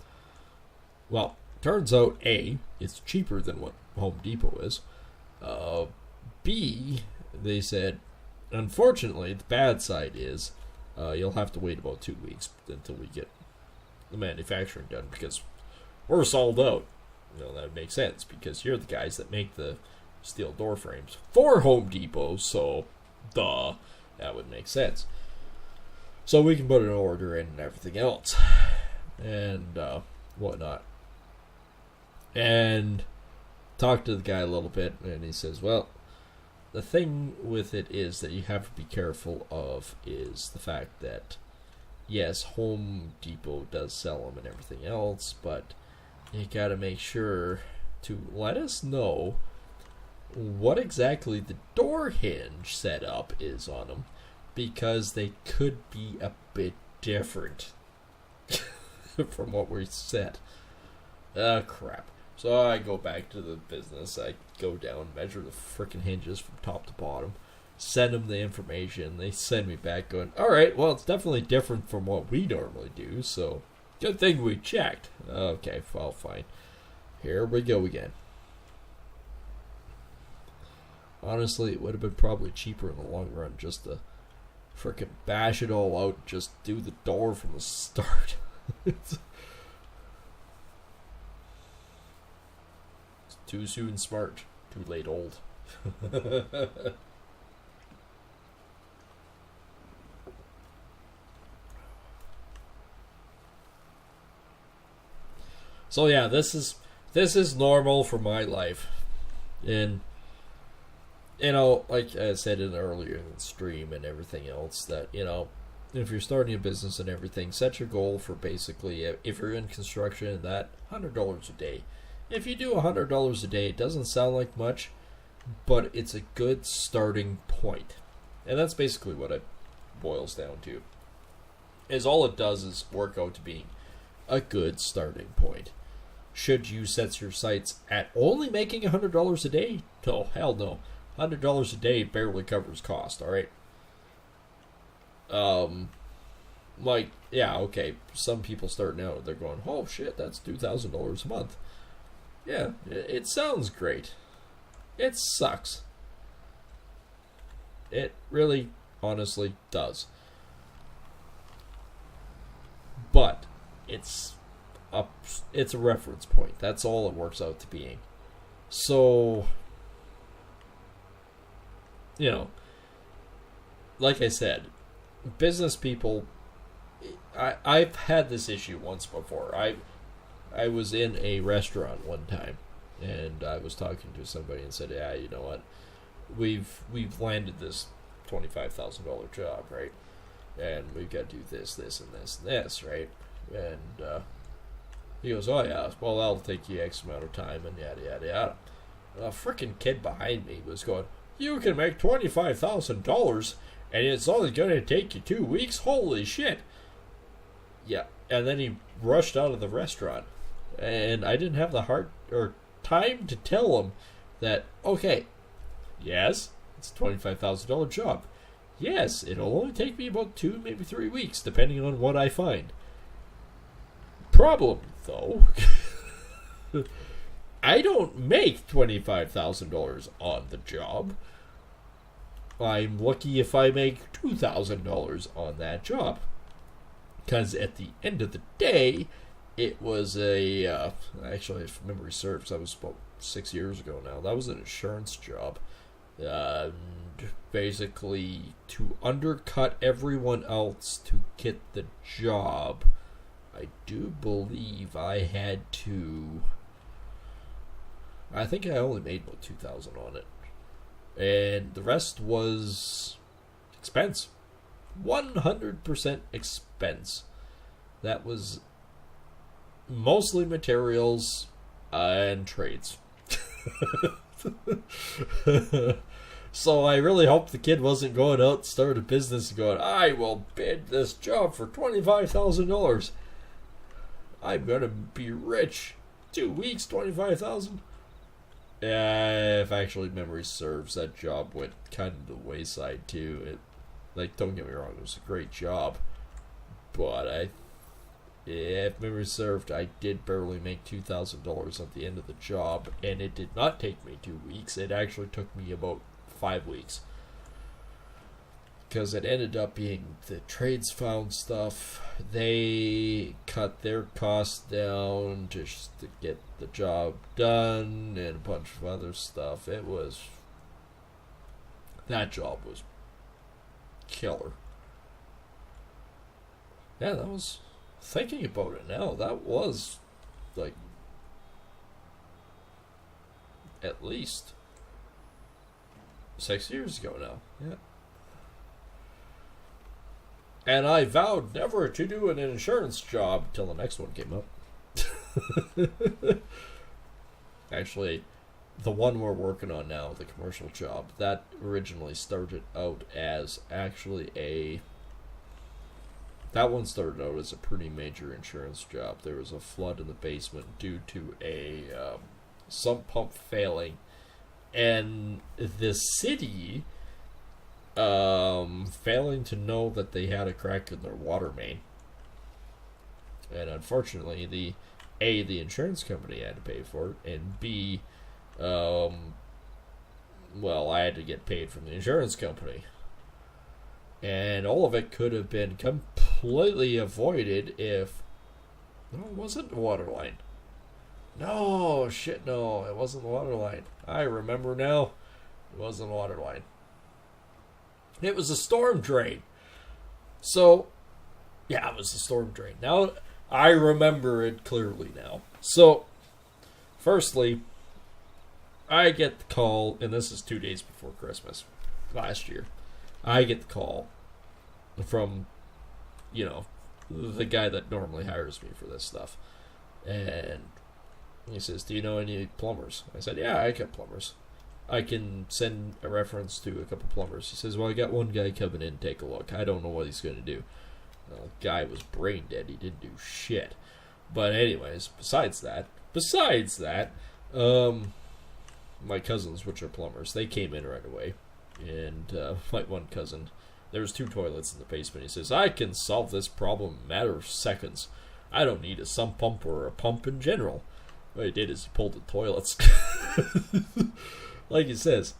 Well, turns out, A, it's cheaper than what Home Depot is. B, they said, unfortunately, the bad side is you'll have to wait about 2 weeks until we get the manufacturing done because we're sold out. You know, that makes sense because you're the guys that make the steel door frames for Home Depot, so duh, that would make sense. So we can put an order in and everything else, and whatnot. And talk to the guy a little bit, and he says, well, the thing with it is that you have to be careful of is the fact that, yes, Home Depot does sell them and everything else, but you gotta make sure to let us know what exactly the door hinge setup is on them, because they could be a bit different from what we said. Crap. So I go back to the business, I go down, measure the frickin' hinges from top to bottom, send them the information, they send me back going, alright, well, it's definitely different from what we normally do, so good thing we checked. Okay, well, fine. Here we go again. Honestly, it would have been probably cheaper in the long run just to frickin' bash it all out, just do the door from the start. It's too soon smart, too late old. So yeah, this is normal for my life. And you know, like I said in earlier in the stream and everything else, that, you know, if you're starting a business and everything, set your goal for basically, if you're in construction, that $100 a day. If you do $100 a day, it doesn't sound like much, but it's a good starting point. And that's basically what it boils down to. Is all it does is work out to being a good starting point. Should you set your sights at only making $100 a day? Oh, hell no. $100 a day barely covers cost, alright? Like, yeah, okay, some people starting out, they're going, oh shit, that's $2,000 a month. Yeah, it sounds great. It sucks. It really, honestly does. But it's a reference point. That's all it works out to being. So, you know, like I said, business people, I've had this issue once before. I was in a restaurant one time, and I was talking to somebody and said, yeah, you know what, we've landed this $25,000 job, right? And we've got to do this, this, and this, and this, right? And he goes, oh yeah, well, that'll take you X amount of time, and yada, yada, yada. A freaking kid behind me was going, you can make $25,000, and it's only going to take you 2 weeks? Holy shit. Yeah, and then he rushed out of the restaurant, and I didn't have the heart or time to tell him that, okay, yes, it's a $25,000 job. Yes, it'll only take me about 2, maybe 3 weeks, depending on what I find. Problem, though, I don't make $25,000 on the job. I'm lucky if I make $2,000 on that job. Because at the end of the day, it was actually, if memory serves, that was about 6 years ago now. That was an insurance job. Basically, to undercut everyone else to get the job, I do believe I had to... I think I only made about $2,000 on it. And the rest was expense. 100% expense. That was mostly materials and trades. So I really hope the kid wasn't going out to start a business and going, I will bid this job for $25,000. I'm going to be rich. 2 weeks, $25,000. If actually memory serves, that job went kind of the wayside too. Like, don't get me wrong, it was a great job, but if memory served, I did barely make $2,000 at the end of the job, and it did not take me 2 weeks. It actually took me about 5 weeks. because it ended up being the trades found stuff. They cut their costs down just to get the job done and a bunch of other stuff. That job was killer. Yeah, that was, thinking about it now, that was like at least 6 years ago now. Yeah. And I vowed never to do an insurance job till the next one came up. Actually, the one we're working on now, the commercial job, that originally started out as that one started out as a pretty major insurance job. There was a flood in the basement due to a sump pump failing, and the city failing to know that they had a crack in their water main. And unfortunately, the insurance company had to pay for it, and B, I had to get paid from the insurance company. And all of it could have been completely avoided if... No, it wasn't the water line. No, shit, no, it wasn't the water line. I remember now. It wasn't the water line. It was a storm drain. So, yeah, it was a storm drain. Now, I remember it clearly now. So, firstly, I get the call, and this is 2 days before Christmas, last year. I get the call from, the guy that normally hires me for this stuff. And he says, do you know any plumbers? I said, yeah, I got plumbers. I can send a reference to a couple plumbers. He says, well, I got one guy coming in, take a look. I don't know what he's going to do. The guy was brain dead. He didn't do shit. But anyways, besides that, my cousins, which are plumbers, they came in right away. And my one cousin, there was 2 toilets in the basement. He says, I can solve this problem in a matter of seconds. I don't need a sump pump or a pump in general. What he did is he pulled the toilets. Like he says,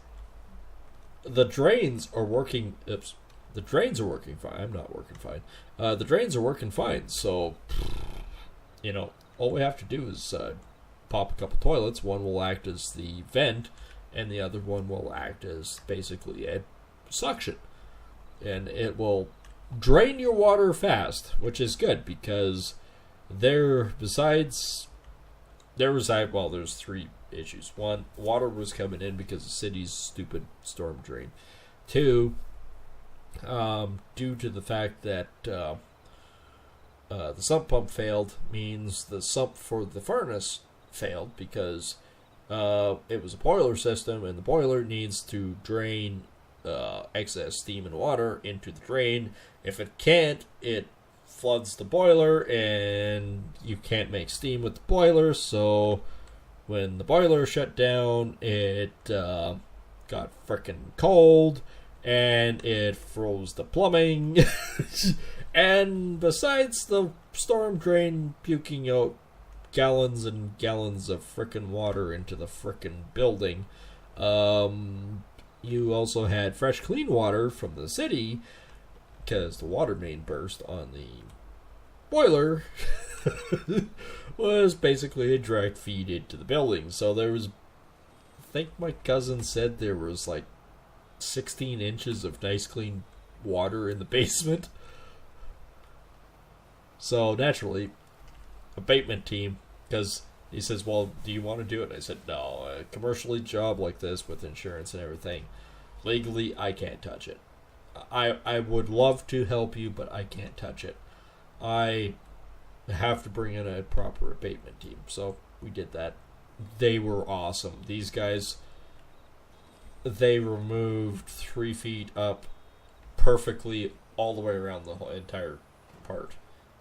the drains are working. Oops, the drains are working fine. I'm not working fine. The drains are working fine. So, all we have to do is pop a couple toilets. One will act as the vent, and the other one will act as basically a suction. And it will drain your water fast, which is good because there's 3 issues. 1, water was coming in because of the city's stupid storm drain. 2, due to the fact that the sump pump failed, means the sump for the furnace failed because it was a boiler system, and the boiler needs to drain excess steam and water into the drain. If it can't, it floods the boiler, and you can't make steam with the boiler. So when the boiler shut down, it got frickin' cold, and it froze the plumbing. And besides the storm drain puking out gallons and gallons of frickin' water into the frickin' building, you also had fresh clean water from the city because the water main burst on the boiler was basically a direct feed into the building. So there was, I think my cousin said there was like 16 inches of nice clean water in the basement. So naturally, abatement team, because he says, well, do you want to do it? And I said, no, a commercially job like this with insurance and everything, legally, I can't touch it. I would love to help you, but I can't touch it. I have to bring in a proper abatement team. So we did that. They were awesome. These guys, they removed 3 feet up perfectly all the way around the whole entire part.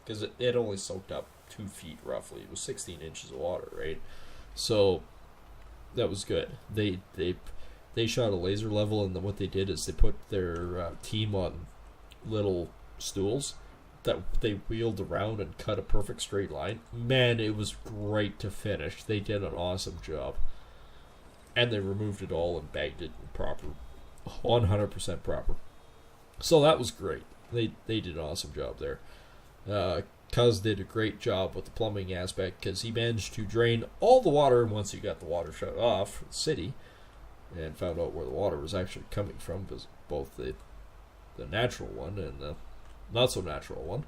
Because it only soaked up 2 feet roughly. It was 16 inches of water, right? So that was good. They shot a laser level, and then what they did is they put their team on little stools that they wheeled around and cut a perfect straight line. Man, it was great to finish. They did an awesome job. And they removed it all and bagged it proper. 100% proper. So that was great. They did an awesome job there. Cuz did a great job with the plumbing aspect because he managed to drain all the water once he got the water shut off for the city and found out where the water was actually coming from, because both the natural one and the not so natural one.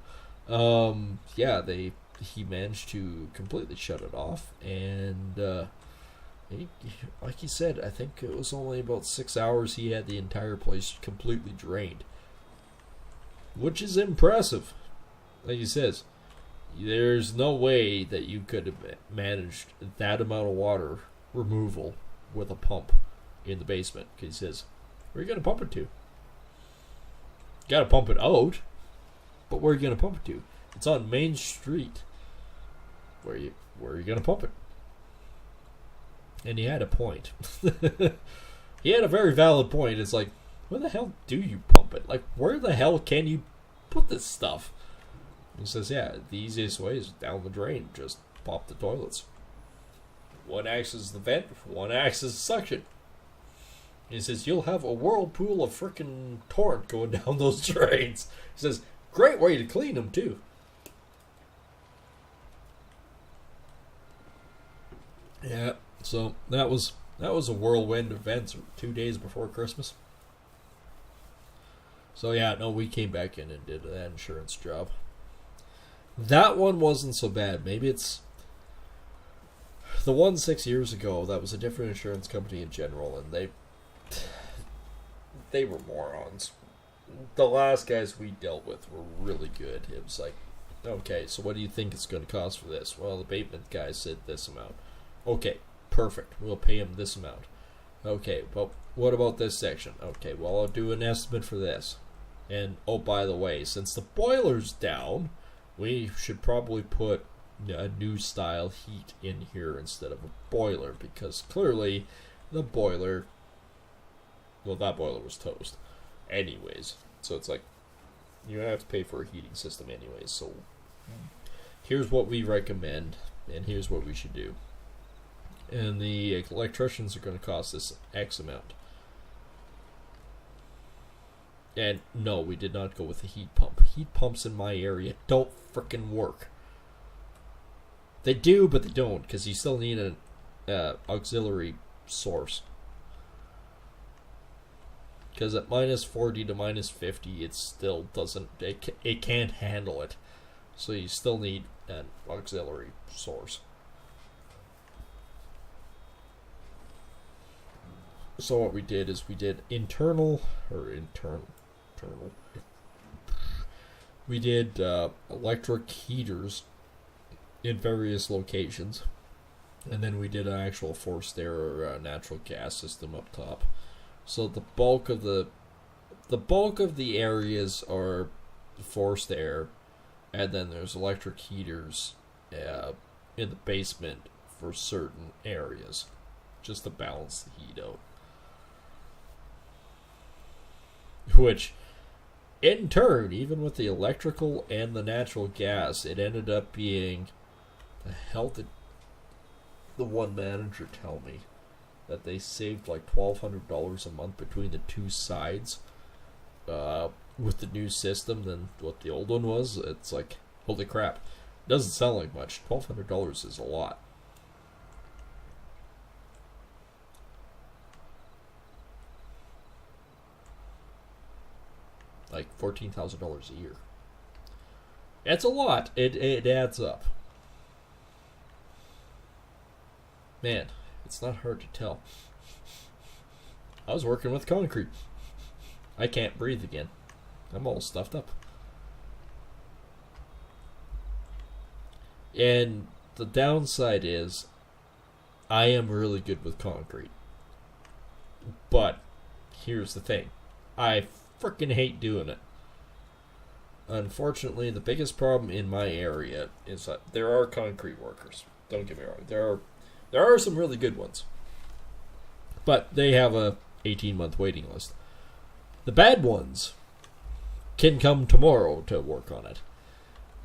He managed to completely shut it off, and like he said, I think it was only about 6 hours he had the entire place completely drained, which is impressive. Like he says, there's no way that you could have managed that amount of water removal with a pump in the basement. He says, where are you going to pump it to? You got to pump it out, but where are you going to pump it to? It's on Main Street. Where are you going to pump it? And he had a point. He had a very valid point. It's like, where the hell do you pump it? Like, where the hell can you put this stuff? He says, yeah, the easiest way is down the drain. Just pop the toilets. One acts as the vent, one acts as suction. He says, you'll have a whirlpool of frickin' torrent going down those drains. He says, great way to clean them, too. Yeah, so that was a whirlwind event 2 days before Christmas. So yeah, no, we came back in and did that insurance job. That one wasn't so bad. Maybe it's the one 6 years ago. That was a different insurance company in general, and they were morons. The last guys we dealt with were really good. It was like, okay, so what do you think it's going to cost for this? Well, the abatement guy said this amount. Okay, perfect. We'll pay him this amount. Okay, but what about this section? Okay, well, I'll do an estimate for this. And, oh, by the way, since the boiler's down, we should probably put a new style heat in here instead of a boiler, because clearly the boiler, well, that boiler was toast anyways. So it's like, you have to pay for a heating system anyways. So here's what we recommend, and here's what we should do. And the electricians are going to cost us X amount. And no, we did not go with a heat pump. Heat pumps in my area don't frickin' work. They do, but they don't, because you still need an auxiliary source. Because at minus 40 to minus 50, it still doesn't, it can't handle it. So you still need an auxiliary source. So what we did is we did internal. We did electric heaters in various locations, and then we did an actual forced air or natural gas system up top. So the bulk of the areas are forced air, and then there's electric heaters in the basement for certain areas, just to balance the heat out. Which, in turn, even with the electrical and the natural gas, it ended up being, the hell did the one manager tell me? That they saved like $1,200 a month between the two sides with the new system than what the old one was. It's like, holy crap. It doesn't sound like much. $1,200 is a lot. Like $14,000 a year. It's a lot. It adds up. Man, it's not hard to tell. I was working with concrete. I can't breathe again. I'm all stuffed up. And the downside is, I am really good with concrete. But here's the thing. I freaking hate doing it. Unfortunately, the biggest problem in my area is that there are concrete workers. Don't get me wrong. There are some really good ones. But they have a 18-month waiting list. The bad ones can come tomorrow to work on it.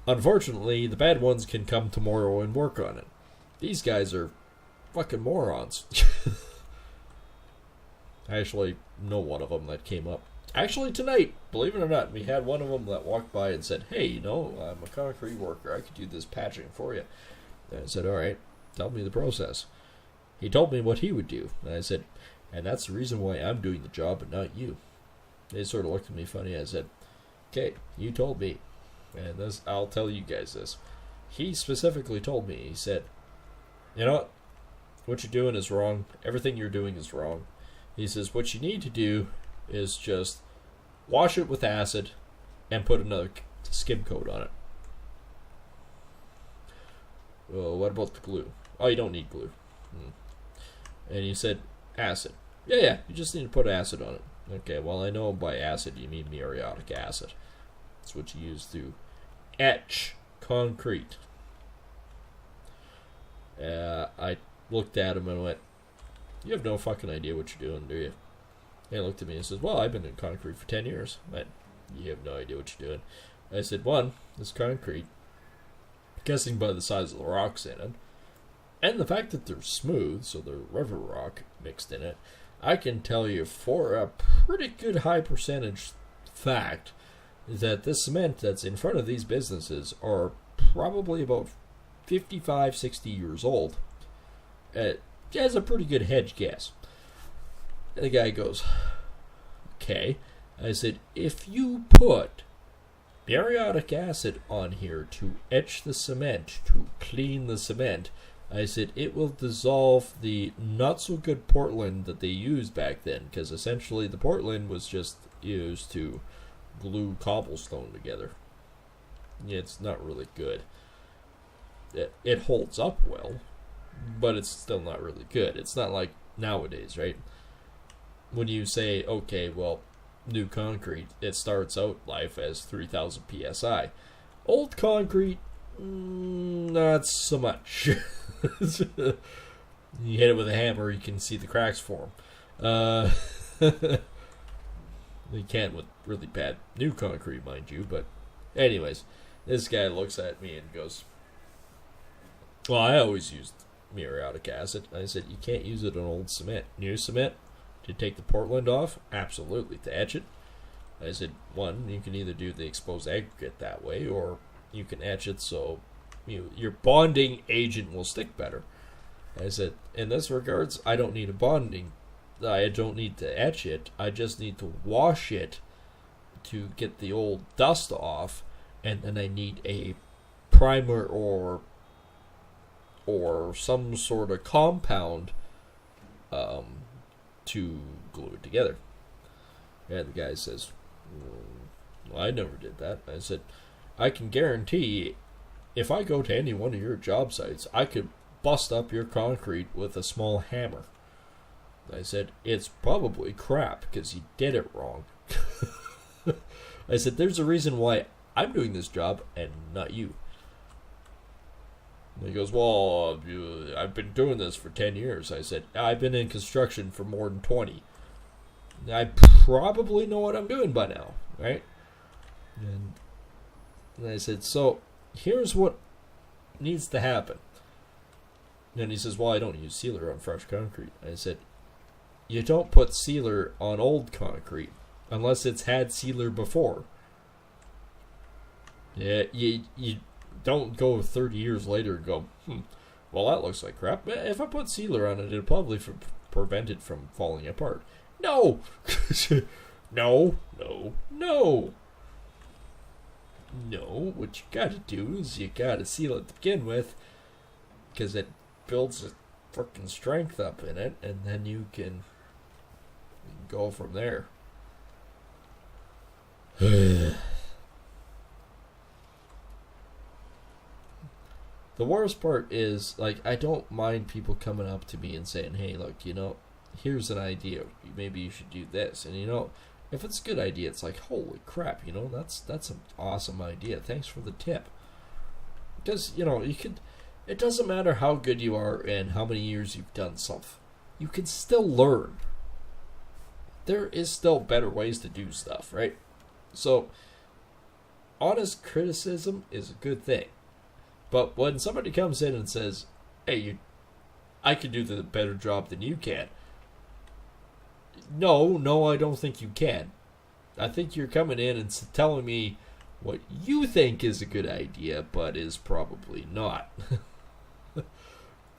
Unfortunately, the bad ones can come tomorrow and work on it. These guys are fucking morons. I actually know one of them that came up Actually, tonight, believe it or not, we had one of them that walked by and said, "Hey, I'm a concrete worker. I could do this patching for you." And I said, "All right, tell me the process." He told me what he would do. And I said, "And that's the reason why I'm doing the job and not you." They sort of looked at me funny. I said, "Okay, you told me. And this, I'll tell you guys this." He specifically told me, he said, "You know what you're doing is wrong. Everything you're doing is wrong." He says, "What you need to do is just wash it with acid and put another skim coat on it." Well, what about the glue? Oh, you don't need glue. And he said, "Acid." Yeah, you just need to put acid on it. Okay, well, I know by acid you mean muriatic acid. That's what you use to etch concrete. I looked at him and went, "You have no fucking idea what you're doing, do you?" And he looked at me and says, "Well, I've been in concrete for 10 years. I went, "You have no idea what you're doing." I said, "One, this concrete, guessing by the size of the rocks in it, and the fact that they're smooth, so they're river rock mixed in it, I can tell you for a pretty good high percentage fact that this cement that's in front of these businesses are probably about 55, 60 years old." Has a pretty good hedge guess. And the guy goes, "Okay." I said, "If you put muriatic acid on here to etch the cement, to clean the cement," I said, "it will dissolve the not-so-good Portland that they used back then, because essentially the Portland was just used to glue cobblestone together. It's not really good. It holds up well, but it's still not really good. It's not like nowadays, right? When you say, okay, well, new concrete, it starts out life as 3,000 psi. Old concrete, not so much." You hit it with a hammer, you can see the cracks form. You can't with really bad new concrete, mind you. But anyways, this guy looks at me and goes, "Well, I always used muriatic acid." I said, "You can't use it on old cement. New cement, to take the Portland off, absolutely. To etch it," I said, "One, you can either do the exposed aggregate that way, or you can etch it so your bonding agent will stick better." I said, "In this regards, I don't need a bonding. I don't need to etch it. I just need to wash it to get the old dust off, and then I need a primer or some sort of compound to glue it together." And the guy says, "Well, I never did that." I said, "I can guarantee if I go to any one of your job sites, I could bust up your concrete with a small hammer." I said, "It's probably crap because you did it wrong." I said, "There's a reason why I'm doing this job and not you." And he goes, "Well, I've been doing this for 10 years. I said, "I've been in construction for more than 20. I probably know what I'm doing by now, right?" And I said, "So here's what needs to happen." And he says, "Well, I don't use sealer on fresh concrete." I said, "You don't put sealer on old concrete unless it's had sealer before. Yeah, you don't go 30 years later and go, well, that looks like crap. If I put sealer on it, it'll probably prevent it from falling apart." No! No. No, what you gotta do is you gotta seal it to begin with, because it builds a freaking strength up in it, and then you can go from there. The worst part is, like, I don't mind people coming up to me and saying, "Hey, look, here's an idea. Maybe you should do this." And, if it's a good idea, it's like, holy crap, that's an awesome idea. Thanks for the tip. Because, it doesn't matter how good you are and how many years you've done something. You can still learn. There is still better ways to do stuff, right? So, honest criticism is a good thing. But when somebody comes in and says, "Hey, I can do the better job than you can." No, I don't think you can. I think you're coming in and telling me what you think is a good idea, but is probably not.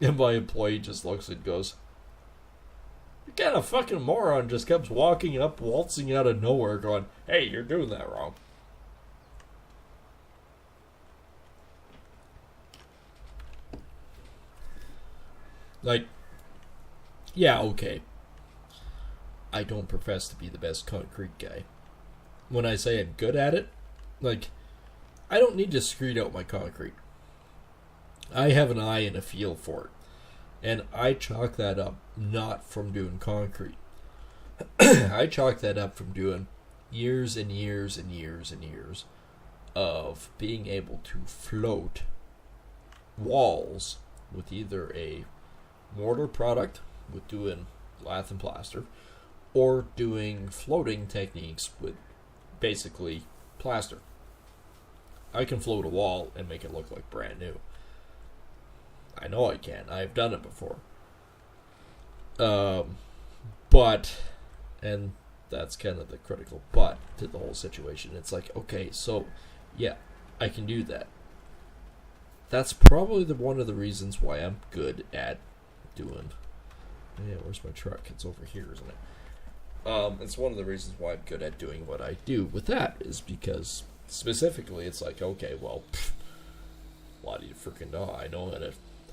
And my employee just looks and goes, "You kind of fucking moron," just comes walking up, waltzing out of nowhere, going, "Hey, you're doing that wrong." Like, yeah, okay. I don't profess to be the best concrete guy. When I say I'm good at it, like, I don't need to screed out my concrete. I have an eye and a feel for it. And I chalk that up not from doing concrete. I chalk that up from doing years and years and years and years of being able to float walls with either a mortar product, with doing lath and plaster, or doing floating techniques with basically plaster. I can float a wall and make it look like brand new. I know I can. I've done it before. But, and that's kind of the critical but to the whole situation. It's like, okay, so, yeah, I can do that. That's probably one of the reasons why I'm good at doing... Yeah, where's my truck? It's over here, isn't it? It's one of the reasons why I'm good at doing what I do with that, is because, specifically, it's like, okay, well, why do you freaking know?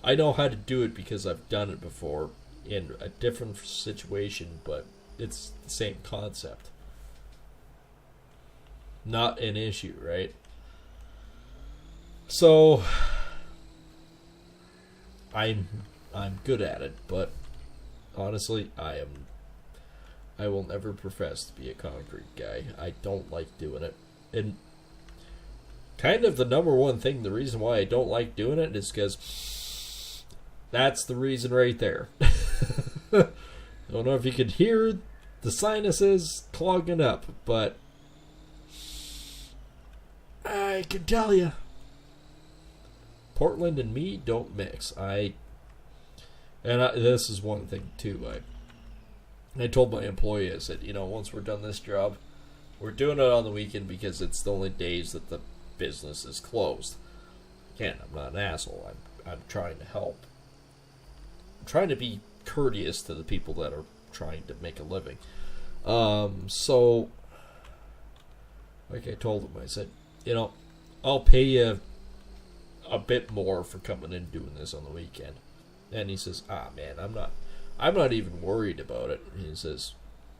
I know how to do it because I've done it before in a different situation, but it's the same concept. Not an issue, right? So I'm good at it, but honestly, I will never profess to be a concrete guy. I don't like doing it. And kind of the number one thing, the reason why I don't like doing it is because that's the reason right there. I don't know if you could hear the sinuses clogging up, but I can tell you, Portland and me don't mix. This is one thing too. I told my employee, I said, once we're done this job, we're doing it on the weekend because it's the only days that the business is closed. Again, I'm not an asshole. I'm trying to help. I'm trying to be courteous to the people that are trying to make a living. So, like I told him, I said, I'll pay you a bit more for coming in and doing this on the weekend. And he says, man, I'm not even worried about it. He says,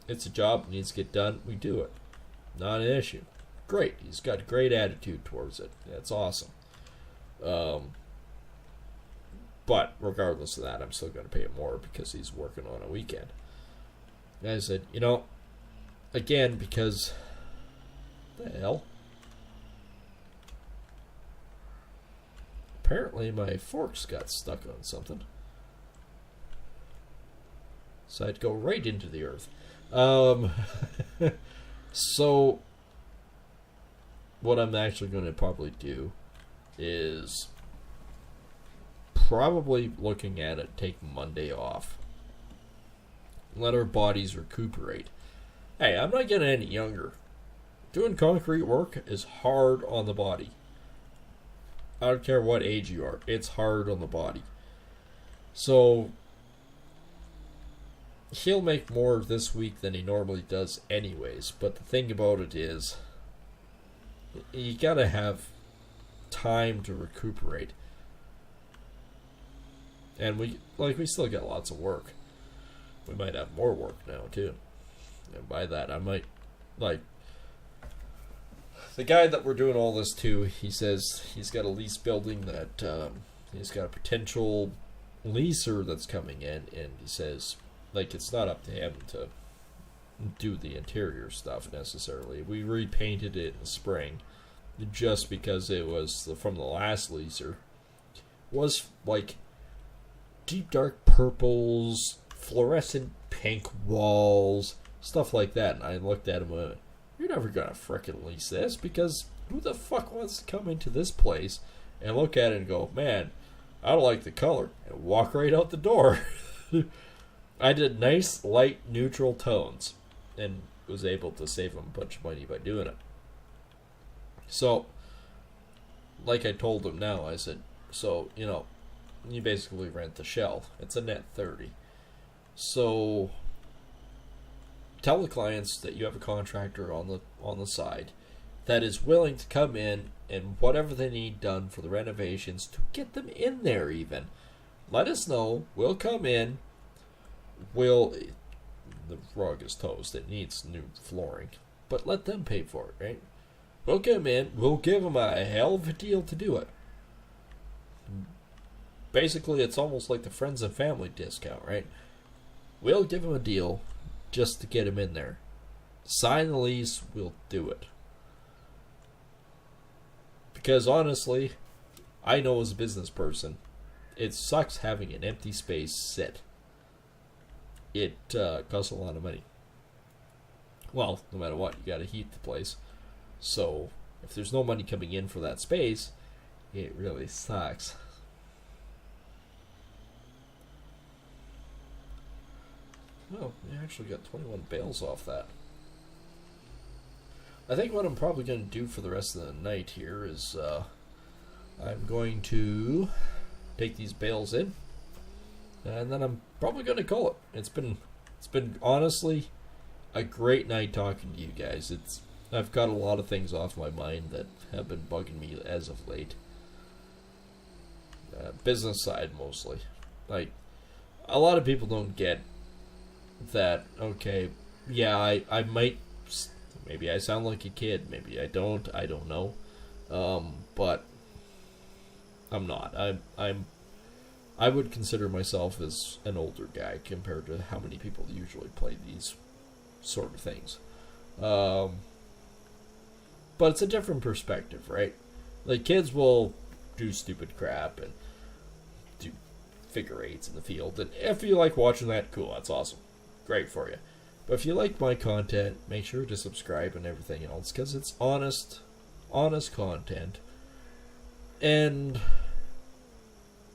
it's a job, it needs to get done, we do it. Not an issue. Great. He's got a great attitude towards it. That's awesome. But regardless of that, I'm still going to pay him more because he's working on a weekend. And I said, again, because the hell? Apparently my forks got stuck on something. So I'd go right into the earth. So what I'm actually going to probably do is probably looking at it, take Monday off. Let our bodies recuperate. Hey, I'm not getting any younger. Doing concrete work is hard on the body. I don't care what age you are. It's hard on the body. So he'll make more this week than he normally does anyways. But the thing about it is, you gotta have time to recuperate. And we still got lots of work. We might have more work now too. And by that I might, the guy that we're doing all this to, he says he's got a lease building that he's got a potential leaser that's coming in, and he says, it's not up to him to do the interior stuff necessarily. We repainted it in the spring just because it was from the last leaser. Was deep dark purples, fluorescent pink walls, stuff like that. And I looked at him and went, "You're never gonna frickin' lease this, because who the fuck wants to come into this place and look at it and go, man, I don't like the color," and walk right out the door. I did nice, light, neutral tones. And was able to save him a bunch of money by doing it. So, like I told him now, I said, so, you basically rent the shell. It's a net 30. So, tell the clients that you have a contractor on the side that is willing to come in and whatever they need done for the renovations to get them in there even. Let us know. We'll come in. The rug is toast. It needs new flooring. But let them pay for it, right? We'll come in. We'll give them a hell of a deal to do it. Basically, it's almost like the friends and family discount, right? We'll give them a deal just to get them in there. Sign the lease. We'll do it. Because honestly, I know as a business person, it sucks having an empty space sit. It costs a lot of money. Well, no matter what, you gotta heat the place. So, if there's no money coming in for that space, it really sucks. Well, we actually got 21 bales off that. I think what I'm probably going to do for the rest of the night here is I'm going to take these bales in, and then I'm probably going to call it. It's been honestly a great night talking to you guys. I've got a lot of things off my mind that have been bugging me as of late. Business side mostly. Like, a lot of people don't get that. Okay, yeah, I might. Maybe I sound like a kid. Maybe I don't. I don't know. But I'm not. I would consider myself as an older guy compared to how many people usually play these sort of things. But it's a different perspective, right? Like, kids will do stupid crap and do figure eights in the field. And if you like watching that, cool. That's awesome. Great for you. But if you like my content, make sure to subscribe and everything else, because it's honest content. And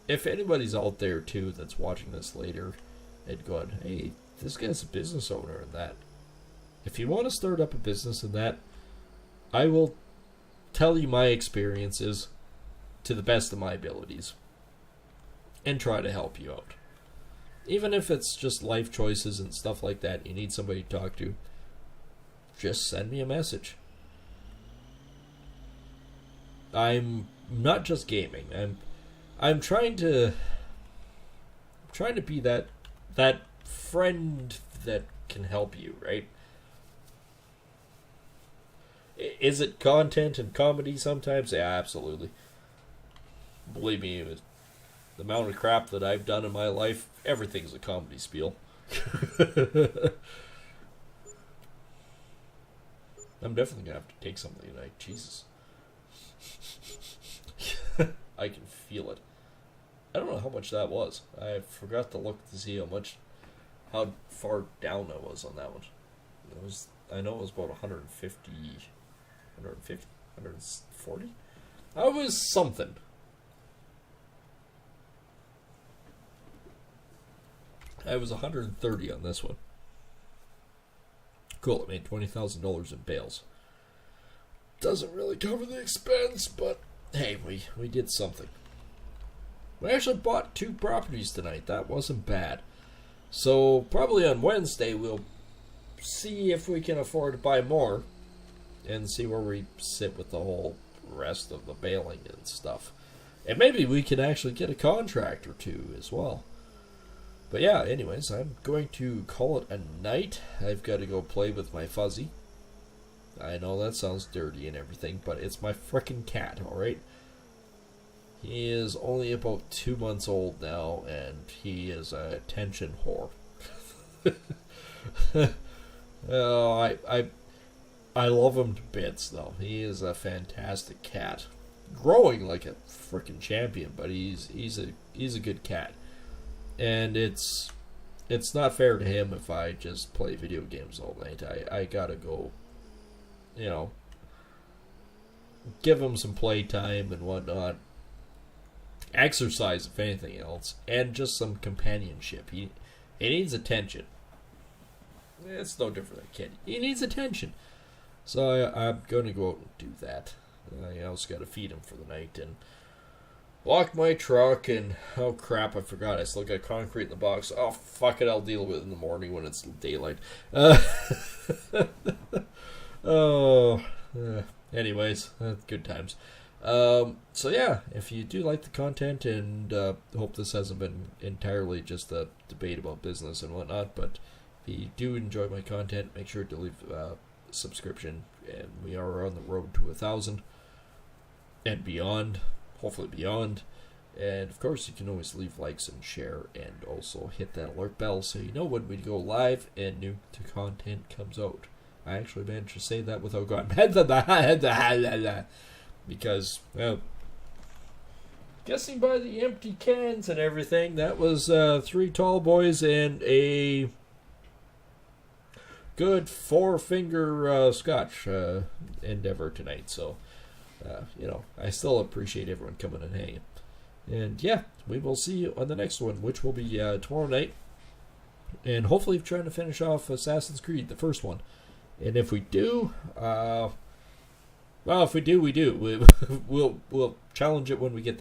if anybody's out there too that's watching this later and going, hey, this guy's a business owner and that, if you want to start up a business in that, I will tell you my experiences to the best of my abilities and try to help you out. Even if it's just life choices and stuff like that, you need somebody to talk to, just send me a message. I'm not just gaming. I'm trying to be that friend that can help you, right? Is it content and comedy sometimes? Yeah, absolutely. Believe me, the amount of crap that I've done in my life, everything's a comedy spiel. I'm definitely going to have to take something tonight. Jesus. I can feel it. I don't know how much that was. I forgot to look to see how far down I was on that one. I know it was about 150, 140? I was something. I was 130 on this one. Cool, it made $20,000 in bales. Doesn't really cover the expense, but hey, we did something. We actually bought 2 properties tonight. That wasn't bad. So probably on Wednesday we'll see if we can afford to buy more and see where we sit with the whole rest of the baling and stuff. And maybe we can actually get a contractor too as well. But yeah, anyways, I'm going to call it a night. I've got to go play with my Fuzzy. I know that sounds dirty and everything, but it's my frickin' cat, alright? He is only about 2 months old now, and he is a attention whore. I love him to bits, though. He is a fantastic cat. Growing like a frickin' champion, but he's a good cat. And it's not fair to him if I just play video games all night. I gotta go, give him some playtime and whatnot. Exercise, if anything else. And just some companionship. He needs attention. It's no different than a kid. He needs attention. So I'm going to go out and do that. I also got to feed him for the night and lock my truck. And oh crap, I forgot. I still got concrete in the box. Oh fuck it, I'll deal with it in the morning when it's daylight. Anyways, good times. So yeah, if you do like the content, and hope this hasn't been entirely just a debate about business and whatnot, but if you do enjoy my content, make sure to leave a subscription, and we are on the road to 1,000 and beyond, hopefully beyond. And of course, you can always leave likes and share, and also hit that alert bell so you know when we go live and new content comes out. I actually managed to say that without going because, well, guessing by the empty cans and everything, that was 3 tall boys and a good 4-finger Scotch endeavor tonight. So, I still appreciate everyone coming and hanging. And yeah, we will see you on the next one, which will be tomorrow night. And hopefully trying to finish off Assassin's Creed, the first one. And if we do, well, if we do, we do. We'll challenge it when we get